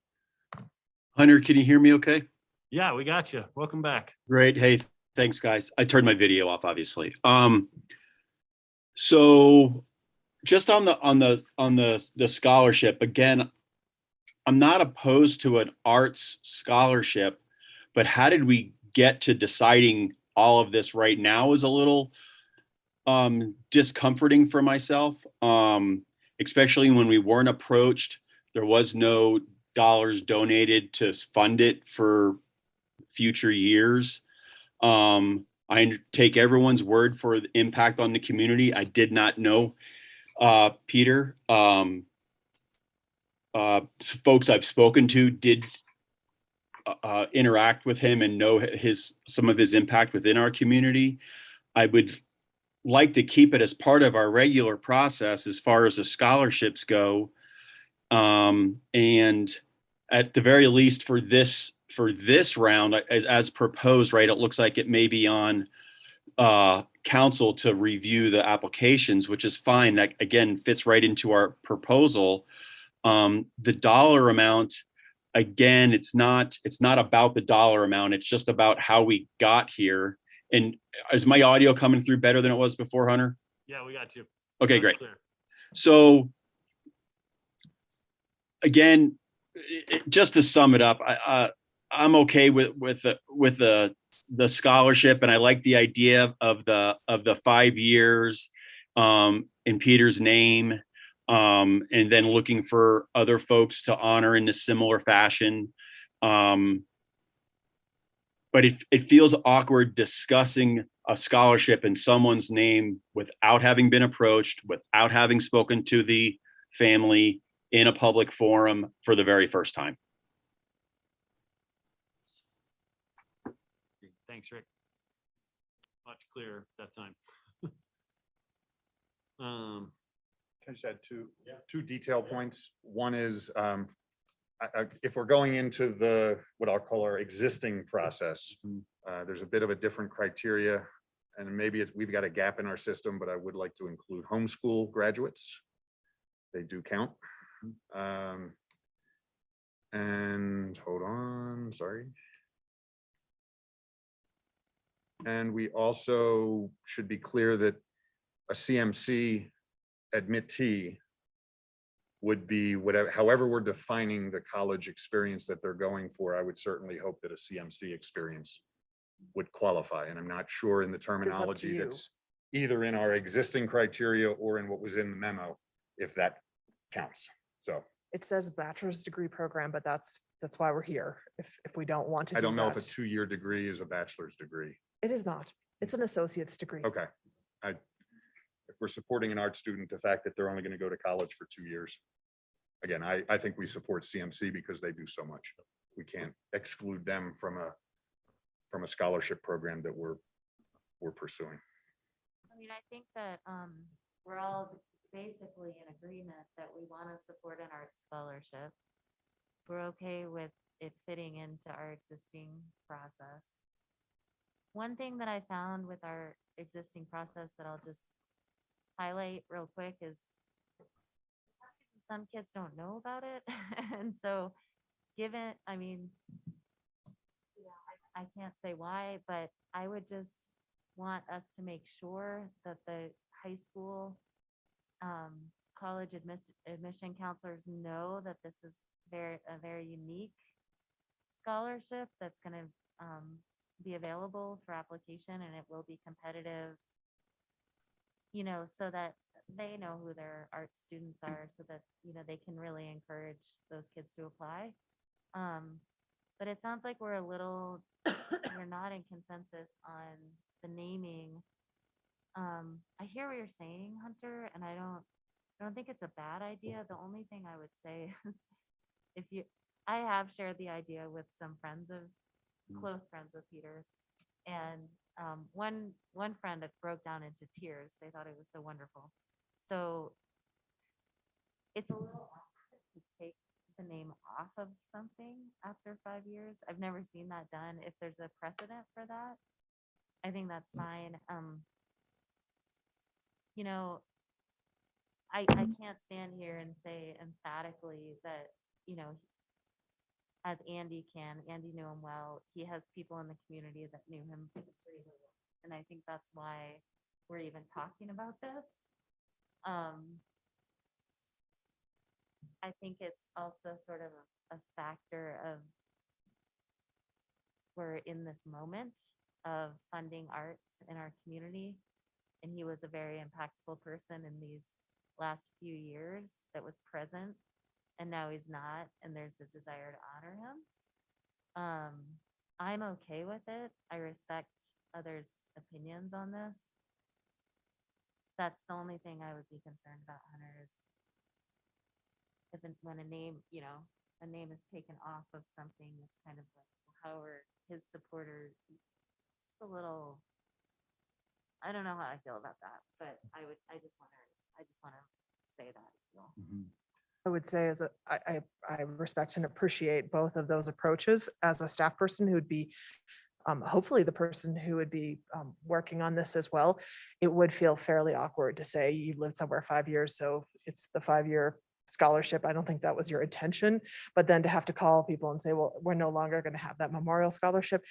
Hunter, can you hear me okay? Yeah, we got you. Welcome back. Great. Hey, thanks, guys. I turned my video off, obviously. So just on the scholarship, again, I'm not opposed to an arts scholarship, but how did we get to deciding all of this right now is a little discomforting for myself, especially when we weren't approached. There was no dollars donated to fund it for future years. I take everyone's word for the impact on the community. I did not know Peter. Folks I've spoken to did interact with him and know some of his impact within our community. I would like to keep it as part of our regular process as far as the scholarships go. And at the very least for this round, as proposed, right, it looks like it may be on council to review the applications, which is fine. That again fits right into our proposal. The dollar amount, again, it's not about the dollar amount. It's just about how we got here. And is my audio coming through better than it was before, Hunter? Yeah, we got you. Okay, great. So again, just to sum it up, I'm okay with the scholarship, and I like the idea of the 5 years in Peter's name, and then looking for other folks to honor in a similar fashion. But it feels awkward discussing a scholarship in someone's name without having been approached, without having spoken to the family in a public forum for the very first time. Thanks, Rick. Much clearer that time. Can I just add two detail points? One is, if we're going into the, what I'll call our existing process, there's a bit of a different criteria, and maybe we've got a gap in our system, but I would like to include homeschool graduates. They do count. And hold on, sorry. And we also should be clear that a CMC admittee would be whatever, however we're defining the college experience that they're going for. I would certainly hope that a CMC experience would qualify. And I'm not sure in the terminology you. that's either in our existing criteria or in what was in the memo, if that counts. So It says bachelor's degree program, but that's why we're here. If we don't want to I do don't know if a that. 2-year degree is a bachelor's degree. It is not. It's an associate's degree. Okay. If we're supporting an art student, the fact that they're only going to go to college for 2 years. Again, I think we support CMC because they do so much. We can't exclude them from a scholarship program that we're pursuing. I mean, I think that we're all basically in agreement that we want to support an art scholarship. We're okay with it fitting into our existing process. One thing that I found with our existing process that I'll just highlight real quick is some kids don't know about it. And so given, I mean, I can't say why, but I would just want us to make sure that the high school college admission counselors know that this is a very unique scholarship that's going to be available for application, and it will be competitive, you know, so that they know who their art students are, so that, you know, they can really encourage those kids to apply. But it sounds like we're not in consensus on the naming. I hear what you're saying, Hunter, and I don't think it's a bad idea. The only thing I would say is I have shared the idea with some close friends of Peter's, and one friend that broke down into tears. They thought it was so wonderful. So it's a little awkward to take the name off of something after 5 years. I've never seen that done. If there's a precedent for that, I think that's fine. You know, I can't stand here and say emphatically that, you know, as Andy knew him well. He has people in the community that knew him extremely well. And I think that's why we're even talking about this. I think it's also sort of a factor of we're in this moment of funding arts in our community. And he was a very impactful person in these last few years that was present, and now he's not, and there's a desire to honor him. I'm okay with it. I respect others' opinions on this. That's the only thing I would be concerned about, Hunter, is when a name, you know, a name is taken off of something, it's kind of like, how are his supporters, just a little, I don't know how I feel about that, but I just want to say that as well. I would say I respect and appreciate both of those approaches. As a staff person who would be hopefully the person who would be working on this as well, it would feel fairly awkward to say you've lived somewhere 5 years, so it's the 5-year scholarship. I don't think that was your intention, but then to have to call people and say, well, we're no longer going to have that memorial scholarship,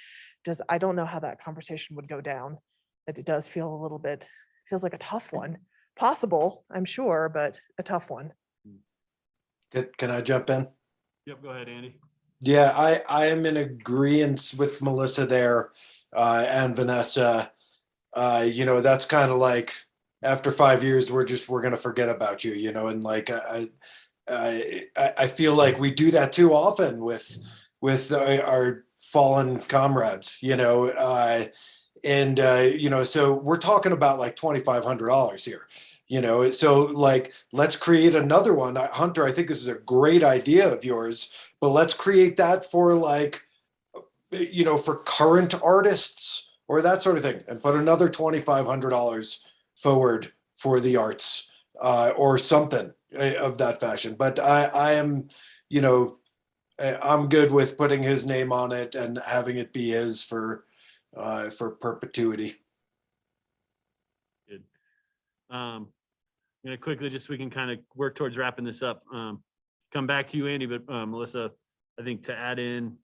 I don't know how that conversation would go down. It does feel a little bit, feels like a tough one. Possible, I'm sure, but a tough one. Can I jump in? Yep, go ahead, Andy. Yeah, I am in agreement with Melissa there and Vanessa. You know, that's kind of like after 5 years, we're going to forget about you, you know, and like I feel like we do that too often with our fallen comrades, you know, you know, so we're talking about like $2,500 here. You know, so like, let's create another one. Hunter, I think this is a great idea of yours, but let's create that for like for current artists or that sort of thing, and put another $2,500 forward for the arts, or something of that fashion. But I am, I'm good with putting his name on it and having it be his for perpetuity. Good. I'm gonna quickly, just so we can kind of work towards wrapping this up. Come back to you, Andy, but Melissa, I think to add in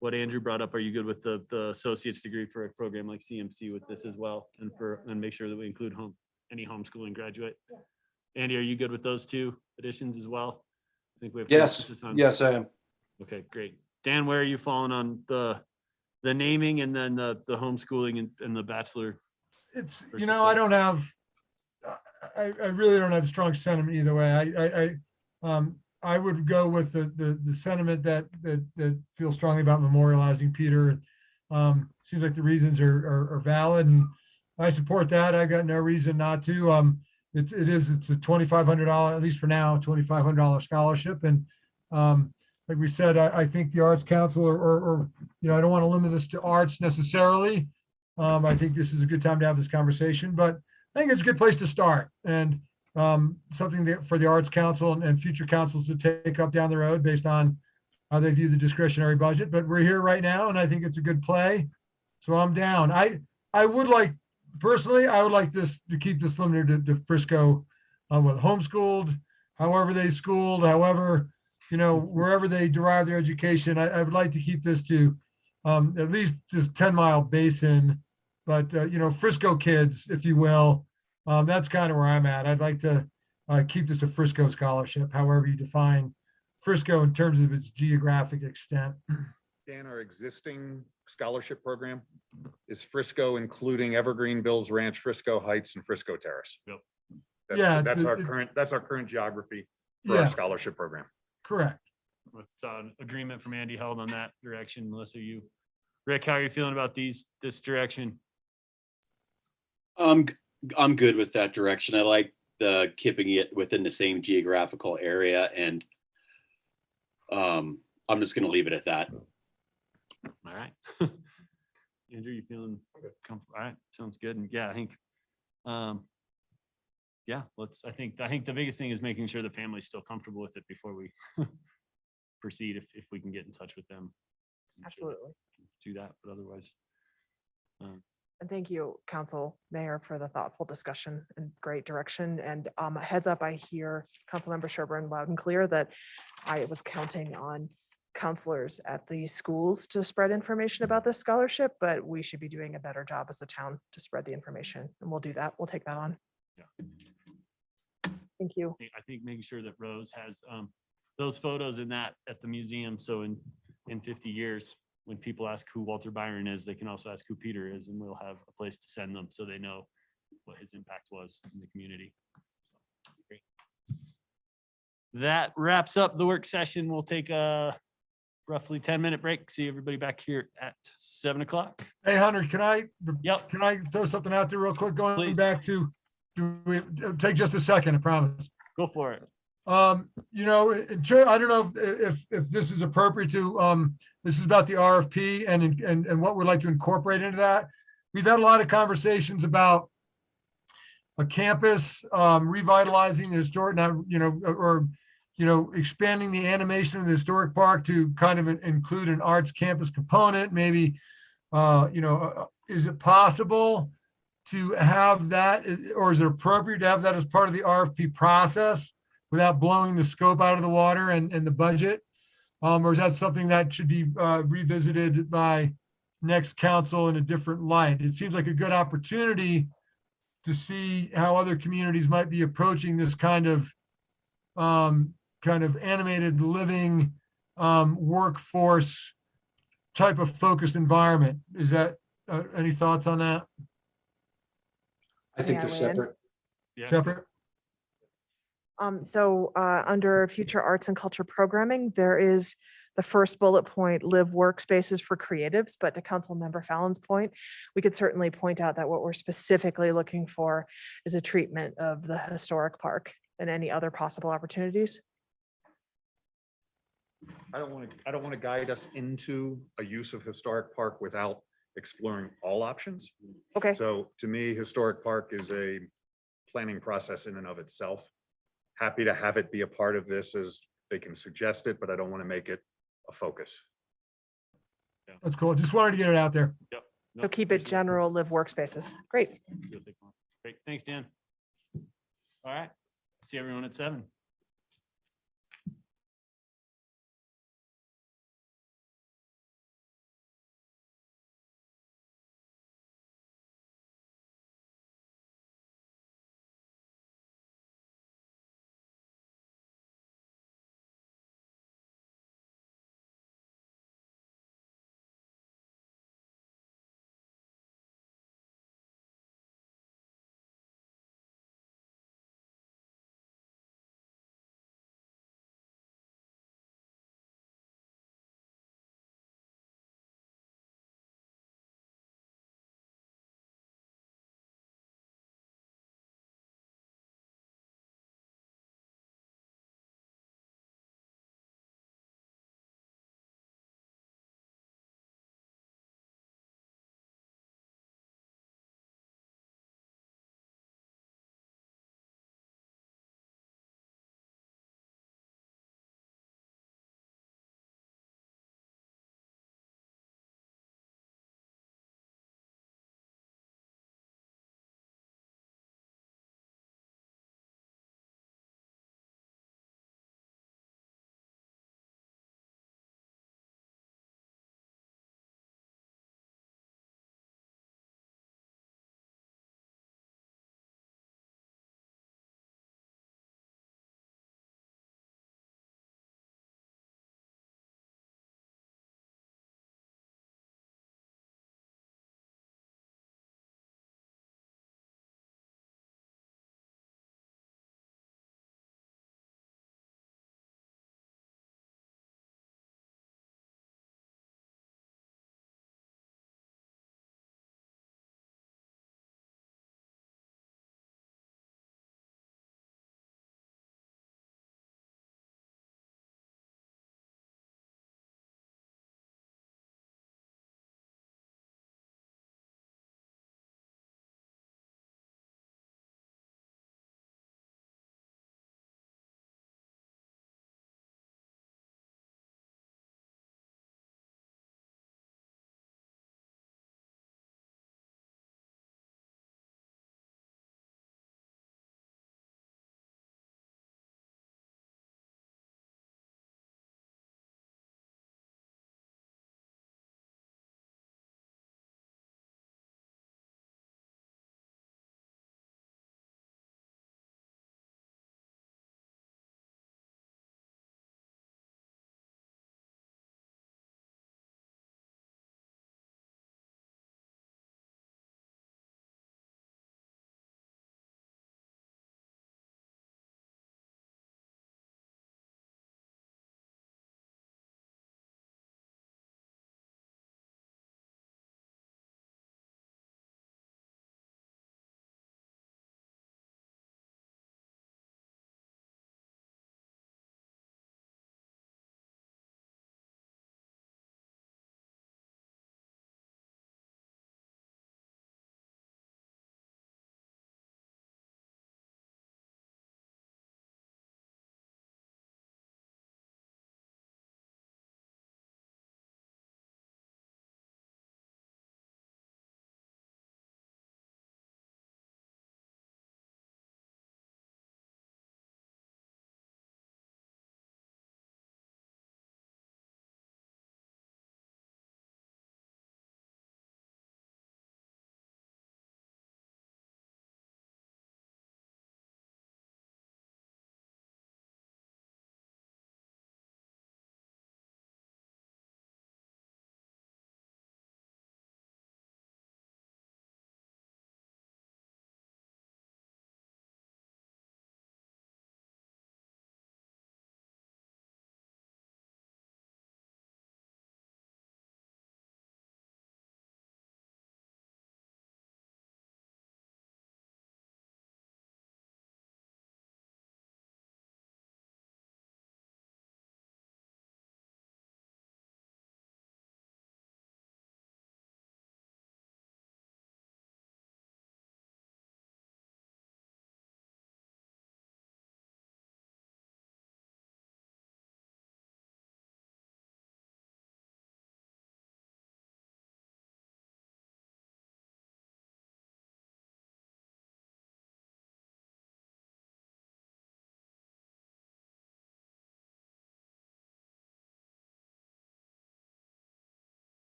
what Andrew brought up, are you good with the associate's degree for a program like CMC with this as well? And make sure that we include any homeschooling graduate? Andy, are you good with those two additions as well? I think we have Yes, consensus on- yes, I am. Okay, great. Dan, where are you falling on the naming and then the homeschooling and the bachelor? It's, versus I don't have, I really don't have strong sentiment either way. I would go with the sentiment that feels strongly about memorializing Peter. Seems like the reasons are valid, and I support that. I got no reason not to. It's a $2,500, at least for now, $2,500 scholarship. And like we said, I think the Arts Council or I don't want to limit this to arts necessarily. I think this is a good time to have this conversation, but I think it's a good place to start, and something that for the Arts Council and future councils to take up down the road based on how they view the discretionary budget. But we're here right now, and I think it's a good play. So I'm down. I would like, personally, I would like this to keep this limited to Frisco, with homeschooled, however they schooled, however, wherever they derive their education. I would like to keep this to at least this 10-mile basin, but Frisco kids, if you will. That's kind of where I'm at. I'd like to keep this a Frisco scholarship, however you define Frisco in terms of its geographic extent. Dan, our existing scholarship program is Frisco, including Evergreen, Bills Ranch, Frisco Heights, and Frisco Terrace. Yep. That's our current geography for our scholarship program. Correct. With agreement from Andy held on that direction. Melissa, Rick, how are you feeling about this direction? I'm good with that direction. I like the keeping it within the same geographical area, and I'm just going to leave it at that. All right. Andrew, you feeling comfortable? All right, sounds good. And yeah, I think, I think the biggest thing is making sure the family's still comfortable with it before we proceed, if we can get in touch with them. I'm sure Absolutely. do that, but otherwise. And thank you, Council Mayor, for the thoughtful discussion and great direction. And heads up, I hear Councilmember Sherburne loud and clear that I was counting on counselors at the schools to spread information about this scholarship, but we should be doing a better job as a town to spread the information. And we'll do that. We'll take that on. Yeah. Thank you. I think making sure that Rose has those photos in that at the museum. So in 50 years, when people ask who Walter Byron is, they can also ask who Peter is, and we'll have a place to send them so they know what his impact was in the community. Great. That wraps up the work session. We'll take a roughly 10-minute break. See everybody back here at 7 o'clock. Hey, Hunter, can I Yep. throw something out there real quick? Going Please. back to, take just a second, I promise. Go for it. I don't know if this is appropriate to, this is about the RFP and what we'd like to incorporate into that. We've had a lot of conversations about a campus, revitalizing the historic, expanding the animation of the historic park to kind of include an arts campus component, maybe, is it possible to have that, or is it appropriate to have that as part of the RFP process without blowing the scope out of the water and the budget? Or is that something that should be revisited by next council in a different light? It seems like a good opportunity to see how other communities might be approaching this kind of animated living workforce type of focused environment. Is that any thoughts on that? I think May I they're weigh in? separate. Yeah. Separate? Under future arts and culture programming, there is the first bullet point, live workspaces for creatives. But to Councilmember Fallon's point, we could certainly point out that what we're specifically looking for is a treatment of the historic park and any other possible opportunities. I don't want to guide us into a use of historic park without exploring all options. Okay, So to me, historic park is a planning process in and of itself. Happy to have it be a part of this as they can suggest it, but I don't want to make it a focus. That's cool. Just wanted to get it out there. Yep. so Nope, keep it appreciate general live workspaces. Great. Great. Thanks, Dan. All right. See everyone at 7.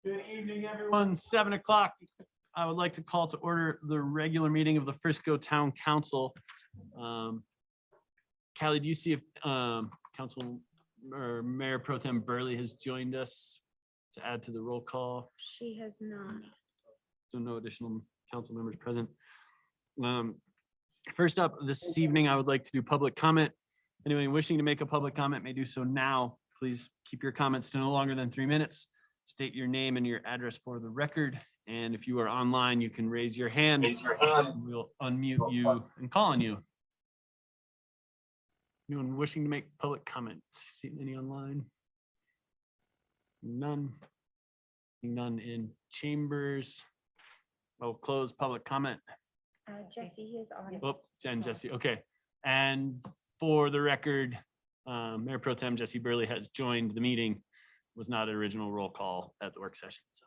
Good evening, everyone. 7 o'clock. I would like to call to order the regular meeting of the Frisco Town Council. Callie, do you see if Council or Mayor Pro Tem Burley has joined us to add to the roll call? She has not. So no additional council members present. First up this evening, I would like to do public comment. Anyone wishing to make a public comment may do so now. Please keep your comments to no longer than 3 minutes. State your name and your address for the record. And if you are online, you can raise your hand. We'll unmute you and call on you. Anyone wishing to make public comments? See any online? None. None in chambers. I'll close public comment. Jesse is on. Oh, Jen, Jesse, okay. And for the record, Mayor Pro Tem Jesse Burley has joined the meeting, was not an original roll call at the work session. So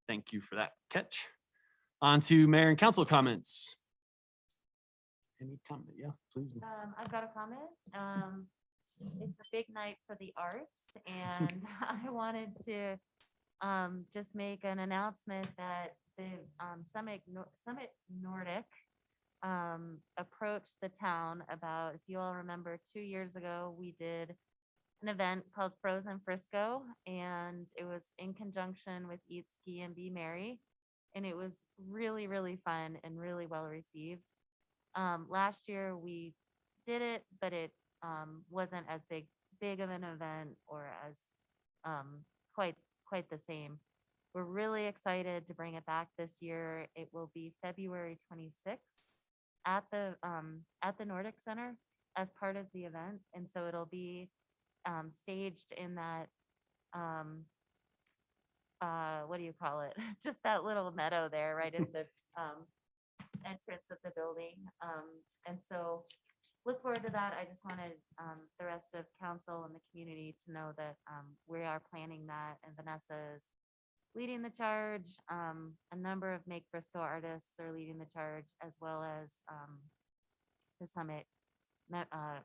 thank you for that catch. On to mayor and council comments. Any comment? Yeah, please. I've got a comment. It's a big night for the arts, and I wanted to just make an announcement that the Summit Nordic approached the town about, if you all remember, 2 years ago, we did an event called Frozen Frisco, and it was in conjunction with Eat Ski and Be Merry, and it was really, really fun and really well received. Last year we did it, but it wasn't as big of an event, or as quite the same. We're really excited to bring it back this year. It will be February 26th at the Nordic Center as part of the event, and so it'll be staged in that what do you call it? Just that little meadow there, right at the entrance of the building. And so look forward to that. I just wanted the rest of council and the community to know that we are planning that, and Vanessa is leading the charge. A number of Make Frisco artists are leading the charge, as well as the Summit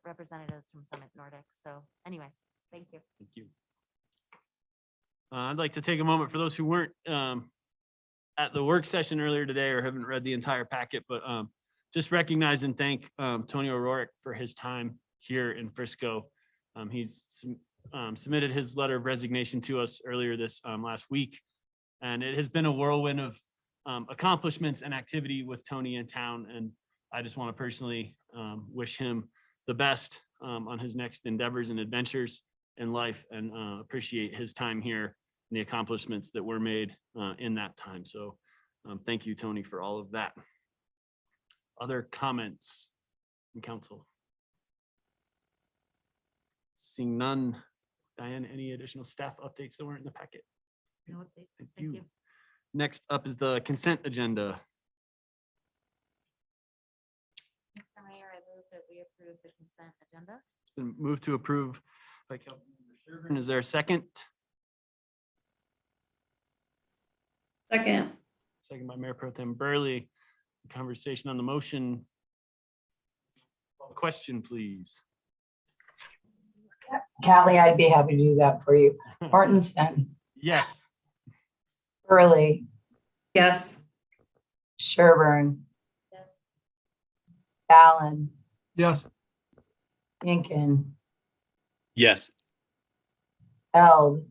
representatives from Summit Nordic. So anyways, thank you. Thank you. I'd like to take a moment for those who weren't at the work session earlier today or haven't read the entire packet, but just recognize and thank Tony O'Rourke for his time here in Frisco. He's submitted his letter of resignation to us earlier this last week, and it has been a whirlwind of accomplishments and activity with Tony in town. And I just want to personally wish him the best on his next endeavors and adventures in life, and appreciate his time here and the accomplishments that were made in that time. So thank you, Tony, for all of that. Other comments from council? Seeing none. Diane, any additional staff updates that weren't in the packet? No updates. Thank you. Next up is the consent agenda. Mr. Mayor, I move that we approve the consent agenda. It's been moved to approve by Councilmember Sherburne. Is there a second? Second. Second by Mayor Pro Tem Burley. Conversation on the motion. Question, please. Callie, I'd be happy to do that for you. Mortensen, Yes. Burley, Yes. Sherburne, Yes. Allen, Yes. Incan, Yes. Held,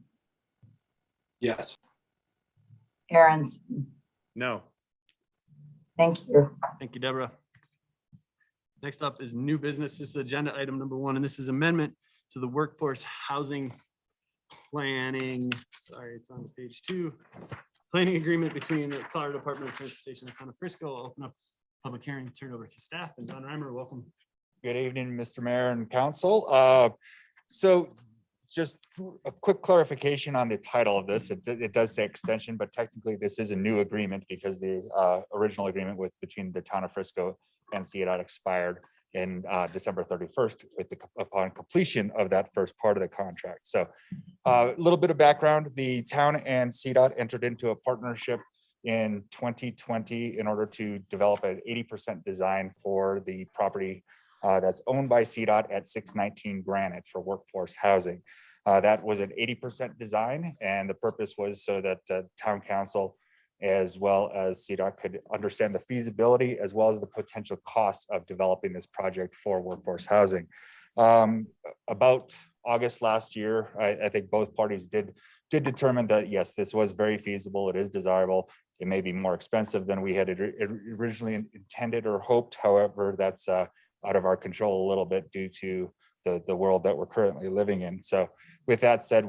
Yes. Aaronson. No. Thank you. Thank you, Deborah. Next up is new business. This is agenda item number 1, and this is amendment to the workforce housing planning. Sorry, it's on page 2. Planning agreement between the Colorado Department of Transportation and the Town of Frisco. I'll open up public hearing, turn it over to staff, and Don Reimer, welcome. Good evening, Mr. Mayor and Council. So just a quick clarification on the title of this. It does say extension, but technically this is a new agreement because the original agreement between the Town of Frisco and CDOT expired in December 31st upon completion of that first part of the contract. So a little bit of background, the town and CDOT entered into a partnership in 2020 in order to develop an 80% design for the property that's owned by CDOT at 619 Granite for workforce housing. That was an 80% design, and the purpose was so that town council as well as CDOT could understand the feasibility as well as the potential costs of developing this project for workforce housing. About August last year, I think both parties did determine that, yes, this was very feasible. It is desirable. It may be more expensive than we had originally intended or hoped. However, that's out of our control a little bit due to the world that we're currently living in. So with that said,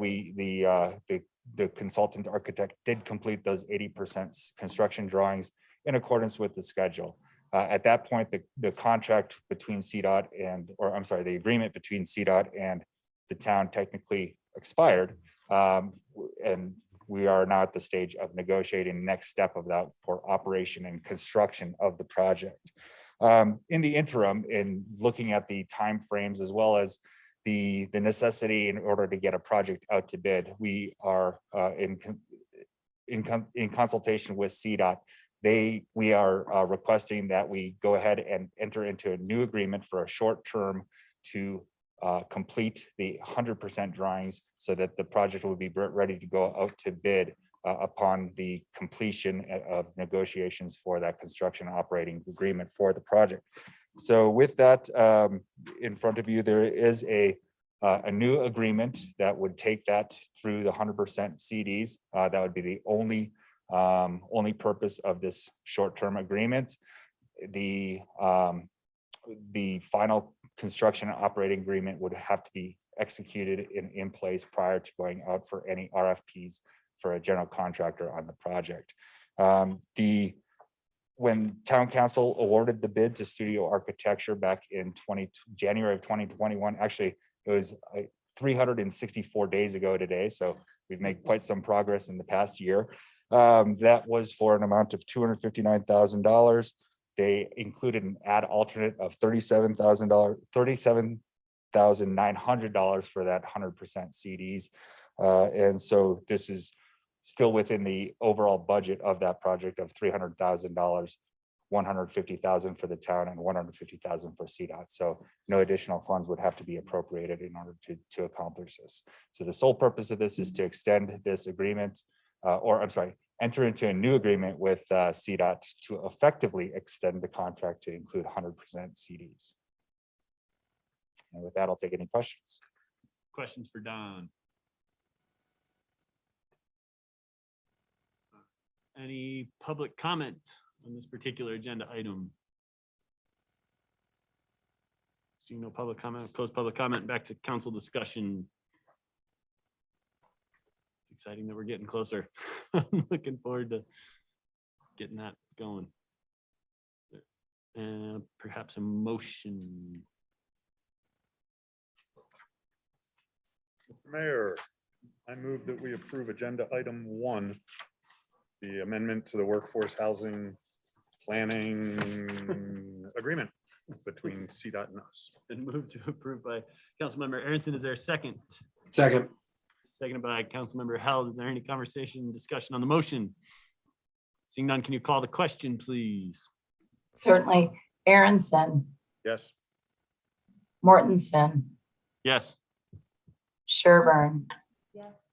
the consultant architect did complete those 80% construction drawings in accordance with the schedule. At that point, the contract between CDOT the agreement between CDOT and the town technically expired. And we are now at the stage of negotiating the next step of that for operation and construction of the project. In the interim, in looking at the timeframes as well as the necessity in order to get a project out to bid, we are in consultation with CDOT. We are requesting that we go ahead and enter into a new agreement for a short term to complete the 100% drawings so that the project will be ready to go out to bid upon the completion of negotiations for that construction operating agreement for the project. So with that in front of you, there is a new agreement that would take that through the 100% CDs. That would be the only purpose of this short-term agreement. The final construction and operating agreement would have to be executed in place prior to going out for any RFPs for a general contractor on the project. When town council awarded the bid to Studio Architecture back in January of 2021, actually it was 364 days ago today, so we've made quite some progress in the past year. That was for an amount of $259,000. They included an ad alternate of $37,900 for that 100% CDs. And so this is still within the overall budget of that project of $300,000, $150,000 for the town and $150,000 for CDOT. So no additional funds would have to be appropriated in order to accomplish this. So the sole purpose of this is to extend this agreement, enter into a new agreement with CDOT to effectively extend the contract to include 100% CDs. And with that, I'll take any questions. Questions for Don? Any public comment on this particular agenda item? Seeing no public comment, close public comment, back to council discussion. It's exciting that we're getting closer. I'm looking forward to getting that going. And perhaps a motion. Mr. Mayor, I move that we approve agenda item 1, the amendment to the workforce housing planning agreement between CDOT and us. Been moved to approve by Councilmember Aronson. Is there a second? Second. Seconded by Councilmember Held. Is there any conversation, discussion on the motion? Seeing none, can you call the question, please? Certainly. Aronson, Yes. Mortensen, Yes. Sherburne, Yes.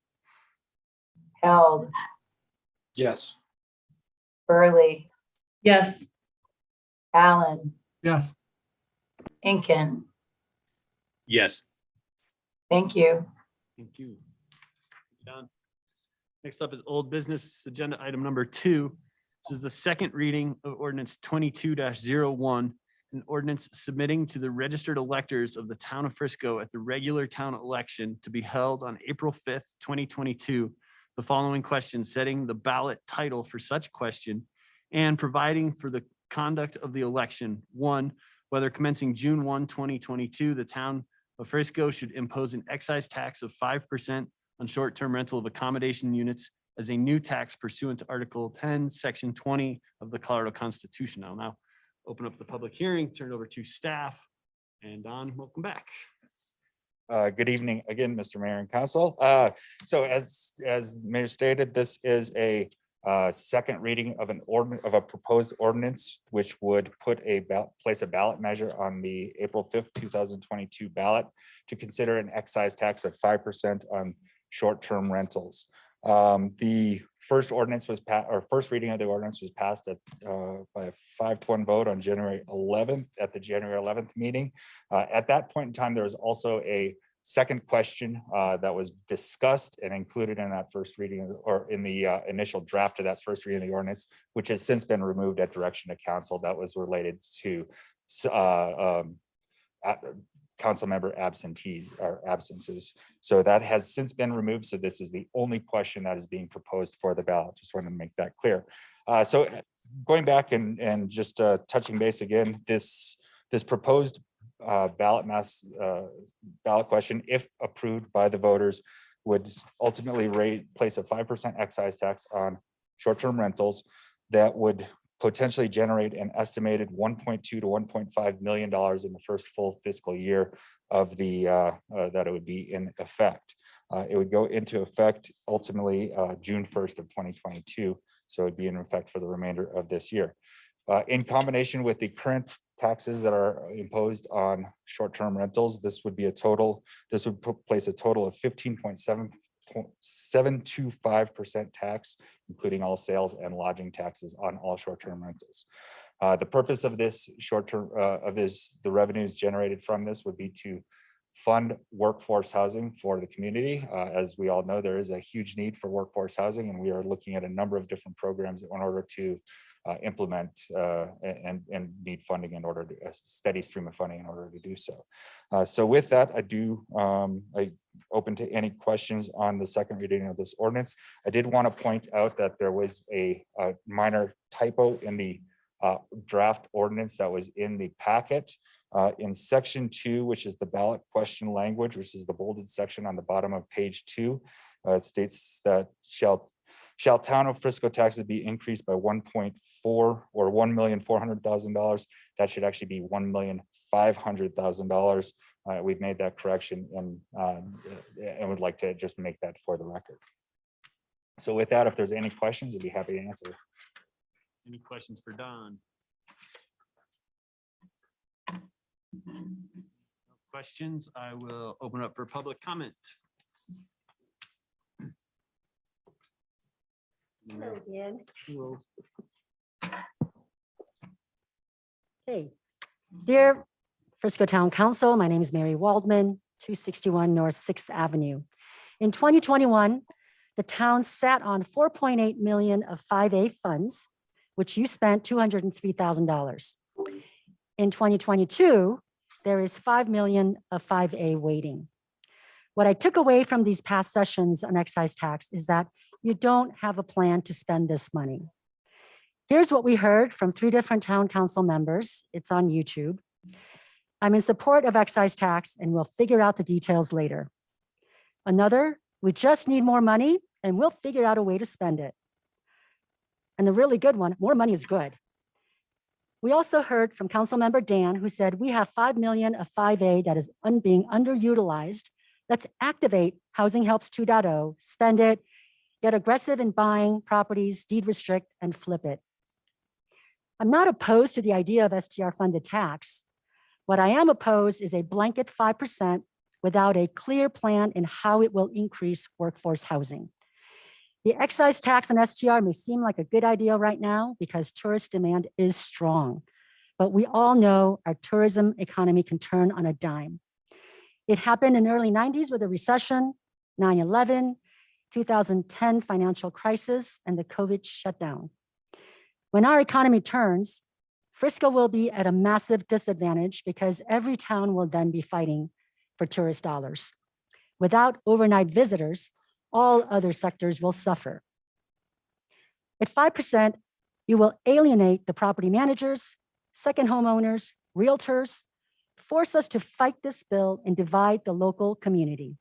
Held, Yes. Burley, Yes. Allen, Yes. Incan. Yes. Thank you. Thank you. John. Next up is old business agenda item number 2. This is the second reading of ordinance 22-01, an ordinance submitting to the registered electors of the town of Frisco at the regular town election to be held on April 5th, 2022. The following question, setting the ballot title for such question and providing for the conduct of the election. 1, whether commencing June 1, 2022, the town of Frisco should impose an excise tax of 5% on short-term rental of accommodation units as a new tax pursuant to Article 10, Section 20 of the Colorado Constitution. I'll now open up the public hearing, turn it over to staff. And Don, welcome back. Good evening again, Mr. Mayor and Council. So as Mayor stated, this is a second reading of of a proposed ordinance, which would place a ballot measure on the April 5th, 2022 ballot to consider an excise tax of 5% on short-term rentals. The first ordinance was first reading of the ordinance was passed by a 5-1 vote on January 11th at the January 11th meeting. At that point in time, there was also a second question that was discussed and included in that first reading or in the initial draft of that first reading of the ordinance, which has since been removed at direction of council. That was related to council member absences. So that has since been removed. So this is the only question that is being proposed for the ballot. Just wanted to make that clear. So going back and just touching base again, this proposed ballot question, if approved by the voters, would ultimately place a 5% excise tax on short-term rentals that would potentially generate an estimated $1.2 to $1.5 million in the first full fiscal year of the that it would be in effect. It would go into effect ultimately June 1st of 2022. So it'd be in effect for the remainder of this year. In combination with the current taxes that are imposed on short-term rentals, this would place a total of 15.725% tax, including all sales and lodging taxes on all short-term rentals. The purpose of this the revenues generated from this would be to fund workforce housing for the community. As we all know, there is a huge need for workforce housing, and we are looking at a number of different programs in order to implement and need funding in order to a steady stream of funding in order to do so. So with that, I open to any questions on the second reading of this ordinance. I did want to point out that there was a minor typo in the draft ordinance that was in the packet. In section 2, which is the ballot question language, which is the bolded section on the bottom of page 2, it states that shall town of Frisco taxes be increased by 1.4 or $1,400,000. That should actually be $1,500,000. We've made that correction and would like to just make that for the record. So with that, if there's any questions, I'd be happy to answer. Any questions for Don? No questions. I will open up for public comment. Hello again. Hello. Hey, dear Frisco Town Council, my name is Mary Waldman, 261 North 6th Avenue. In 2021, the town sat on 4.8 million of 5A funds, which you spent $203,000. In 2022, there is 5 million of 5A waiting. What I took away from these past sessions on excise tax is that you don't have a plan to spend this money. Here's what we heard from 3 different town council members. It's on YouTube. I'm in support of excise tax and we'll figure out the details later. Another, we just need more money and we'll figure out a way to spend it. And the really good one, more money is good. We also heard from Councilmember Dan, who said we have 5 million of 5A that is being underutilized. Let's activate Housing Helps 2.0, spend it, get aggressive in buying properties, deed restrict, and flip it. I'm not opposed to the idea of STR funded tax. What I am opposed is a blanket 5% without a clear plan in how it will increase workforce housing. The excise tax on STR may seem like a good idea right now because tourist demand is strong, but we all know our tourism economy can turn on a dime. It happened in the early 90s with a recession, 9/11, 2010 financial crisis, and the COVID shutdown. When our economy turns, Frisco will be at a massive disadvantage because every town will then be fighting for tourist dollars. Without overnight visitors, all other sectors will suffer. At 5%, you will alienate the property managers, second homeowners, realtors, force us to fight this bill and divide the local community.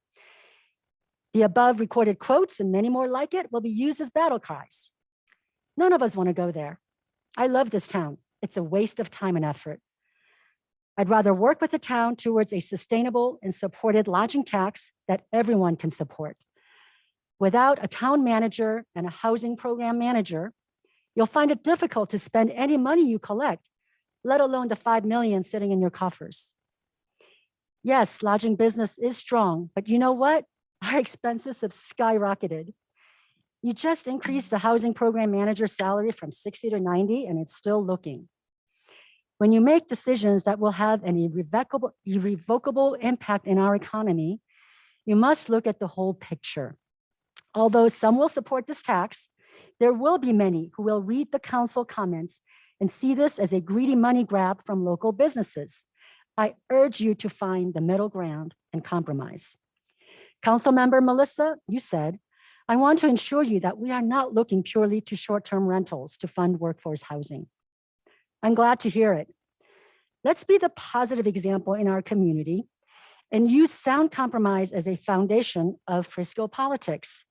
The above recorded quotes and many more like it will be used as battle cries. None of us want to go there. I love this town. It's a waste of time and effort. I'd rather work with the town towards a sustainable and supported lodging tax that everyone can support. Without a town manager and a housing program manager, you'll find it difficult to spend any money you collect, let alone the 5 million sitting in your coffers. Yes, lodging business is strong, but you know what? Our expenses have skyrocketed. You just increased the housing program manager's salary from 60 to 90, and it's still looking. When you make decisions that will have an irrevocable impact in our economy, you must look at the whole picture. Although some will support this tax, there will be many who will read the council comments and see this as a greedy money grab from local businesses. I urge you to find the middle ground and compromise. Councilmember Melissa, you said, I want to ensure you that we are not looking purely to short-term rentals to fund workforce housing. I'm glad to hear it. Let's be the positive example in our community and use sound compromise as a foundation of Frisco politics.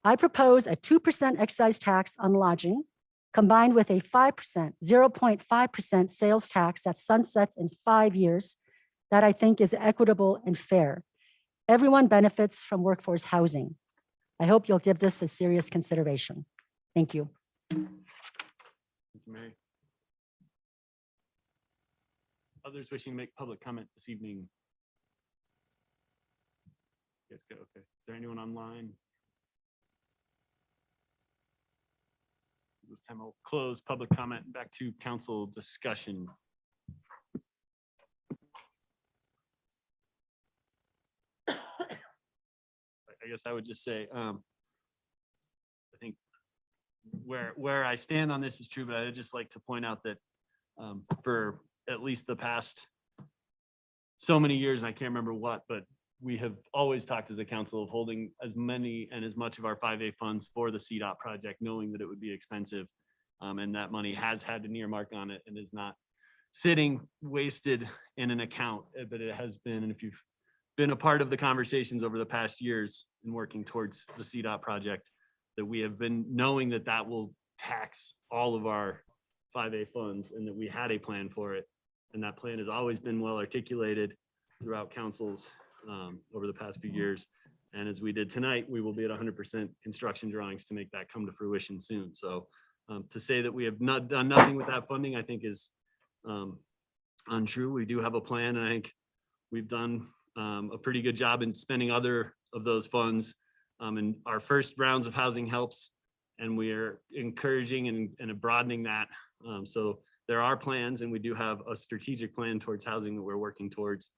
I propose a 2% excise tax on lodging combined with a 0.5% sales tax that sunsets in 5 years that I think is equitable and fair. Everyone benefits from workforce housing. I hope you'll give this a serious consideration. Thank you. Thank you, Mary. Others wishing to make public comment this evening? Yes, go. Okay. Is there anyone online? This time I'll close public comment, back to council discussion. I guess I would just say, I think where I stand on this is true, but I'd just like to point out that for at least the past so many years, I can't remember what, but we have always talked as a council of holding as many and as much of our 5A funds for the CDOT project, knowing that it would be expensive. And that money has had an earmark on it and is not sitting wasted in an account, but it has been, and if you've been a part of the conversations over the past years in working towards the CDOT project, that we have been knowing that that will tax all of our 5A funds and that we had a plan for it. And that plan has always been well articulated throughout councils over the past few years. And as we did tonight, we will be at 100% construction drawings to make that come to fruition soon. So to say that we have not done nothing with that funding, I think is untrue. We do have a plan, and I think we've done a pretty good job in spending other of those funds in our first rounds of housing helps, and we are encouraging and broadening that. So there are plans, and we do have a strategic plan towards housing that we're working towards.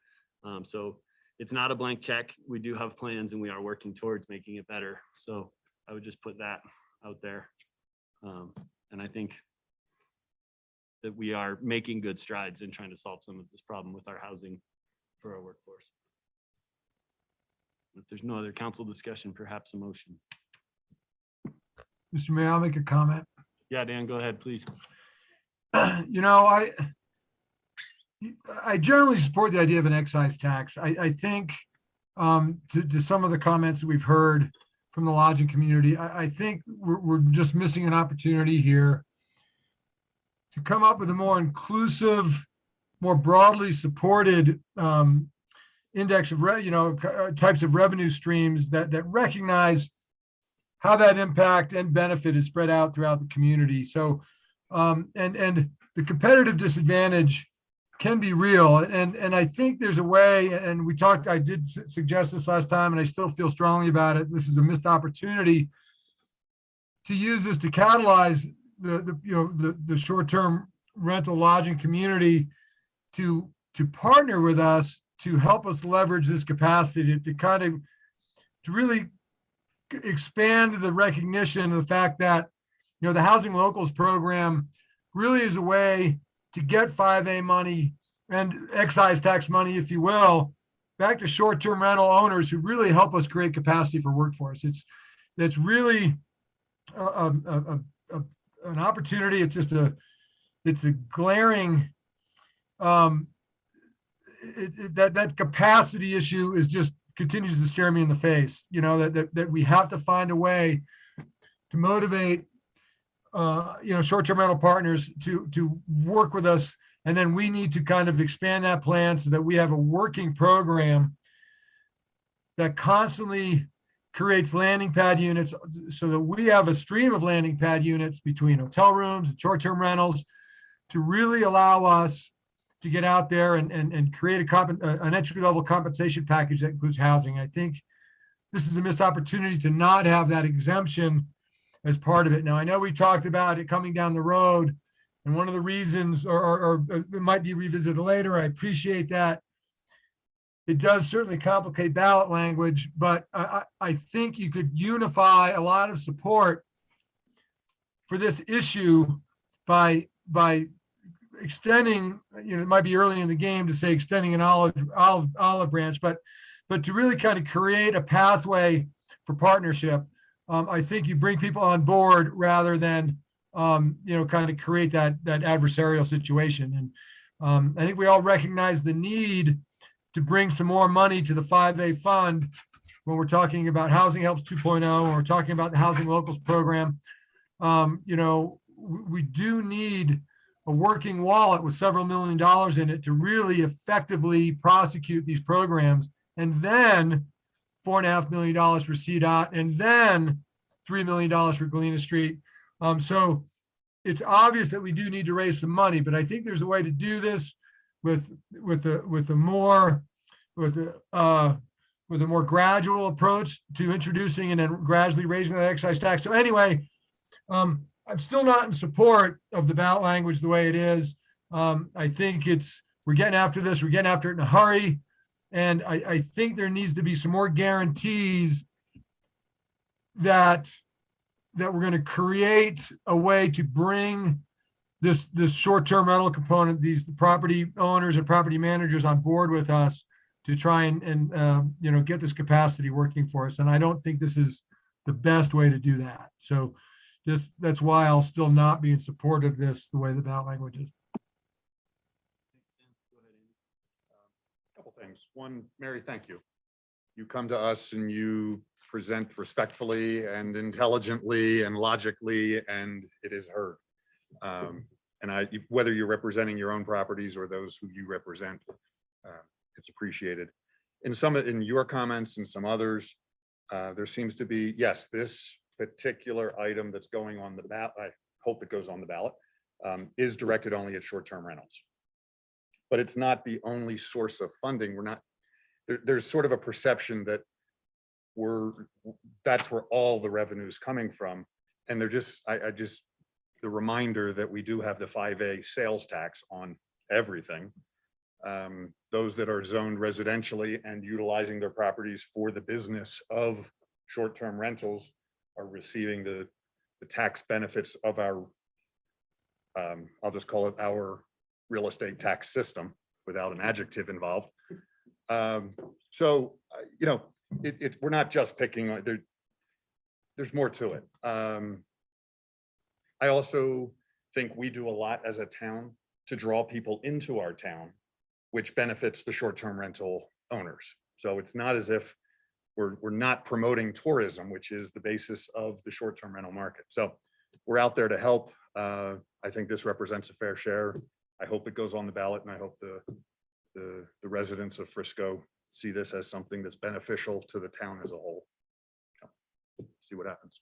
So it's not a blank check. We do have plans, and we are working towards making it better. So I would just put that out there. And I think that we are making good strides in trying to solve some of this problem with our housing for our workforce. If there's no other council discussion, perhaps a motion. Mr. Mayor, I'll make a comment. Yeah, Dan, go ahead, please. You know, I generally support the idea of an excise tax. I think to some of the comments that we've heard from the lodging community, I think we're just missing an opportunity here to come up with a more inclusive, more broadly supported index of, types of revenue streams that recognize how that impact and benefit is spread out throughout the community. So, and the competitive disadvantage can be real. And I think there's a way, and I did suggest this last time, and I still feel strongly about it. This is a missed opportunity to use this to catalyze the short-term rental lodging community to partner with us to help us leverage this capacity to really expand the recognition of the fact that, the Housing Locals program really is a way to get 5A money and excise tax money, if you will, back to short-term rental owners who really help us create capacity for workforce. It's really an opportunity. It's just it's a glaring, that capacity issue is just continues to stare me in the face, that we have to find a way to motivate short-term rental partners to work with us. And then we need to kind of expand that plan so that we have a working program that constantly creates landing pad units so that we have a stream of landing pad units between hotel rooms and short-term rentals to really allow us to get out there and create an entry-level compensation package that includes housing. I think this is a missed opportunity to not have that exemption as part of it. Now, I know we talked about it coming down the road, and one of the reasons, or it might be revisited later, I appreciate that. It does certainly complicate ballot language, but I think you could unify a lot of support for this issue by extending, it might be early in the game to say extending an olive branch, but to really kind of create a pathway for partnership. I think you bring people on board rather than, kind of create that adversarial situation. And I think we all recognize the need to bring some more money to the 5A fund when we're talking about Housing Helps 2.0, or we're talking about the Housing Locals program. We do need a working wallet with several $1 million in it to really effectively prosecute these programs, and then $4.5 million for CDOT, and then $3 million for Galena Street. So it's obvious that we do need to raise some money, but I think there's a way to do this with a more gradual approach to introducing and then gradually raising the excise tax. So anyway, I'm still not in support of the ballot language the way it is. I think we're getting after this. We're getting after it in a hurry. And I think there needs to be some more guarantees that we're going to create a way to bring this short-term rental component, these property owners and property managers on board with us to try and get this capacity working for us. And I don't think this is the best way to do that. So that's why I'll still not be in support of this the way the ballot language is. Couple things. One, Mary, thank you. You come to us and you present respectfully and intelligently and logically, and it is heard. And whether you're representing your own properties or those who you represent, it's appreciated. In your comments and some others, there seems to be, yes, this particular item that's going on the ballot, I hope it goes on the ballot, is directed only at short-term rentals. But it's not the only source of funding. There's sort of a perception that that's where all the revenue is coming from. And the reminder that we do have the 5A sales tax on everything. Those that are zoned residentially and utilizing their properties for the business of short-term rentals are receiving the tax benefits of our, I'll just call it our real estate tax system without an adjective involved. We're not just picking, there's more to it. I also think we do a lot as a town to draw people into our town, which benefits the short-term rental owners. So it's not as if we're not promoting tourism, which is the basis of the short-term rental market. So we're out there to help. I think this represents a fair share. I hope it goes on the ballot, and I hope the residents of Frisco see this as something that's beneficial to the town as a whole. See what happens.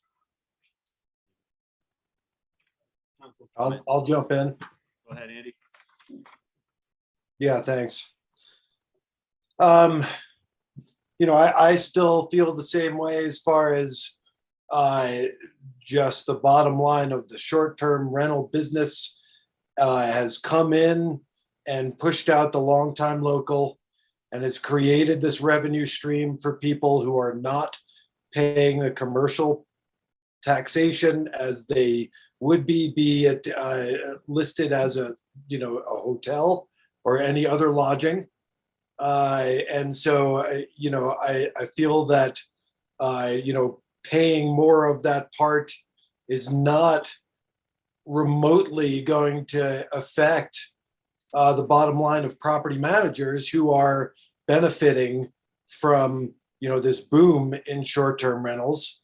I'll jump in. Go ahead, Andy. Yeah, thanks. I still feel the same way as far as just the bottom line of the short-term rental business has come in and pushed out the long-time local and has created this revenue stream for people who are not paying the commercial taxation as they would be listed as a hotel or any other lodging. And so, I feel that, paying more of that part is not remotely going to affect the bottom line of property managers who are benefiting from, this boom in short-term rentals.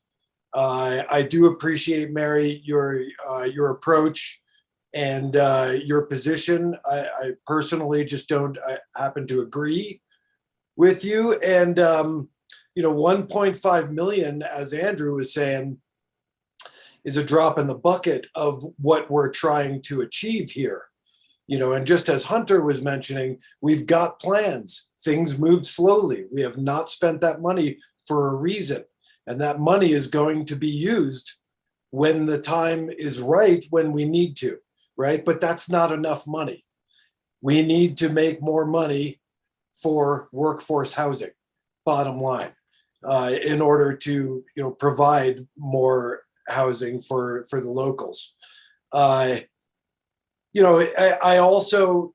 I do appreciate, Mary, your approach and your position. I personally just don't happen to agree with you. And, 1.5 million, as Andrew was saying, is a drop in the bucket of what we're trying to achieve here. And just as Hunter was mentioning, we've got plans. Things move slowly. We have not spent that money for a reason. And that money is going to be used when the time is right, when we need to, right? But that's not enough money. We need to make more money for workforce housing, bottom line, in order to, provide more housing for the locals. I also,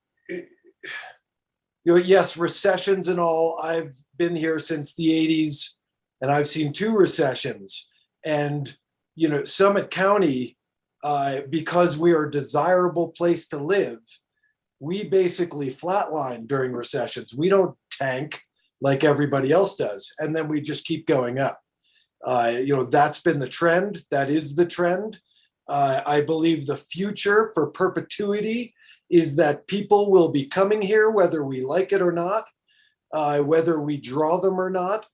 yes, recessions and all. I've been here since the 80s and I've seen 2 recessions. And, Summit County, because we are a desirable place to live, we basically flatline during recessions. We don't tank like everybody else does. And then we just keep going up. That's been the trend. That is the trend. I believe the future for perpetuity is that people will be coming here, whether we like it or not, whether we draw them or not.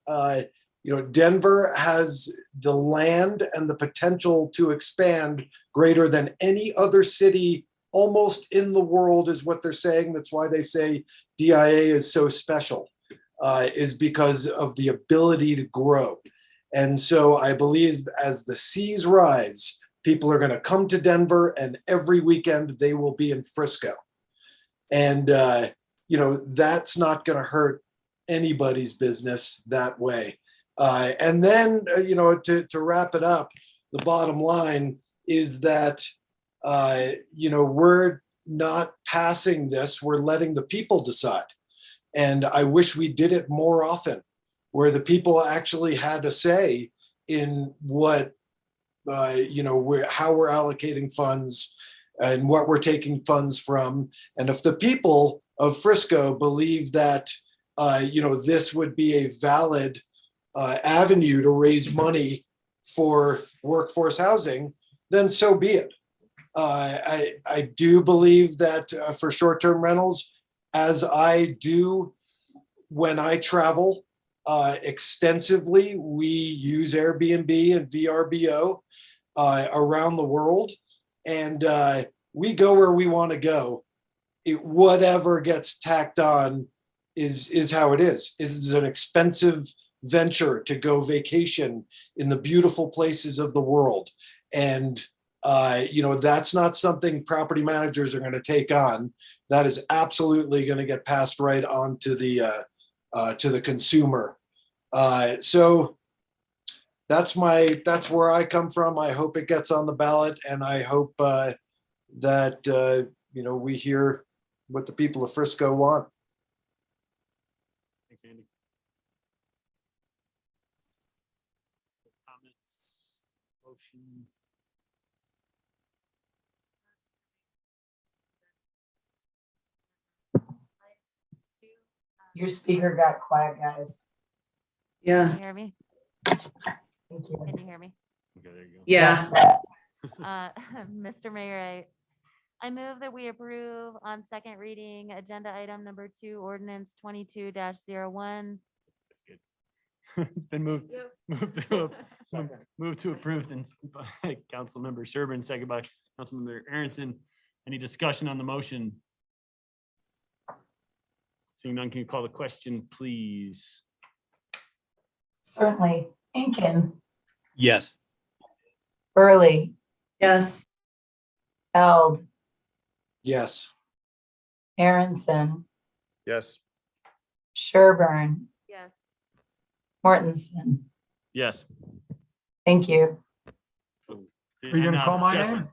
Denver has the land and the potential to expand greater than any other city almost in the world, is what they're saying. That's why they say DIA is so special, is because of the ability to grow. And so I believe as the seas rise, people are going to come to Denver, and every weekend they will be in Frisco. And, that's not going to hurt anybody's business that way. And then, to wrap it up, the bottom line is that, we're not passing this. We're letting the people decide. And I wish we did it more often, where the people actually had a say in what, how we're allocating funds and what we're taking funds from. And if the people of Frisco believe that, this would be a valid avenue to raise money for workforce housing, then so be it. I do believe that for short-term rentals, as I do when I travel extensively, we use Airbnb and VRBO around the world, and we go where we want to go. Whatever gets tacked on is how it is. It is an expensive venture to go vacation in the beautiful places of the world. And, that's not something property managers are going to take on. That is absolutely going to get passed right on to the consumer. So that's where I come from. I hope it gets on the ballot, and I hope that, we hear what the people of Frisco want. Thanks, Andy. Comments, motion. Your speaker got quiet, guys. Yeah. Can you hear me? Thank you. Can you hear me? Okay, there you go. Yeah. Mr. Mayor, I move that we approve on second reading agenda item number 2, ordinance 22-01. Been moved to approved and by Councilmember Sherburne, second by Councilmember Aronson. Any discussion on the motion? Seeing none, can you call the question, please? Certainly. Incan, Yes. Burley, Yes. Eld, Yes. Aronson, Yes. Sherburne, Yes. Mortensen. Yes. Thank you. Are you going to call my name?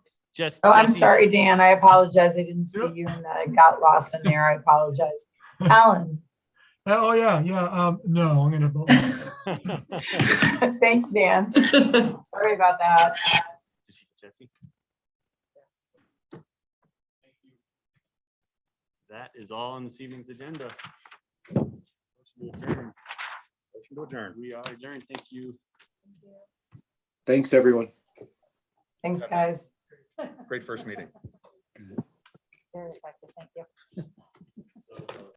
Oh, I'm sorry, Dan. I apologize. I didn't see you and I got lost in there. I apologize. Alan. Oh, yeah. No, I'm going to vote. Thank you, Dan. Sorry about that. Jesse? That is all on this evening's agenda. Motion to adjourn. Motion to adjourn. We are adjourned. Thank you. Thanks, everyone. Thanks, guys. Great first meeting. Very effective. Thank you.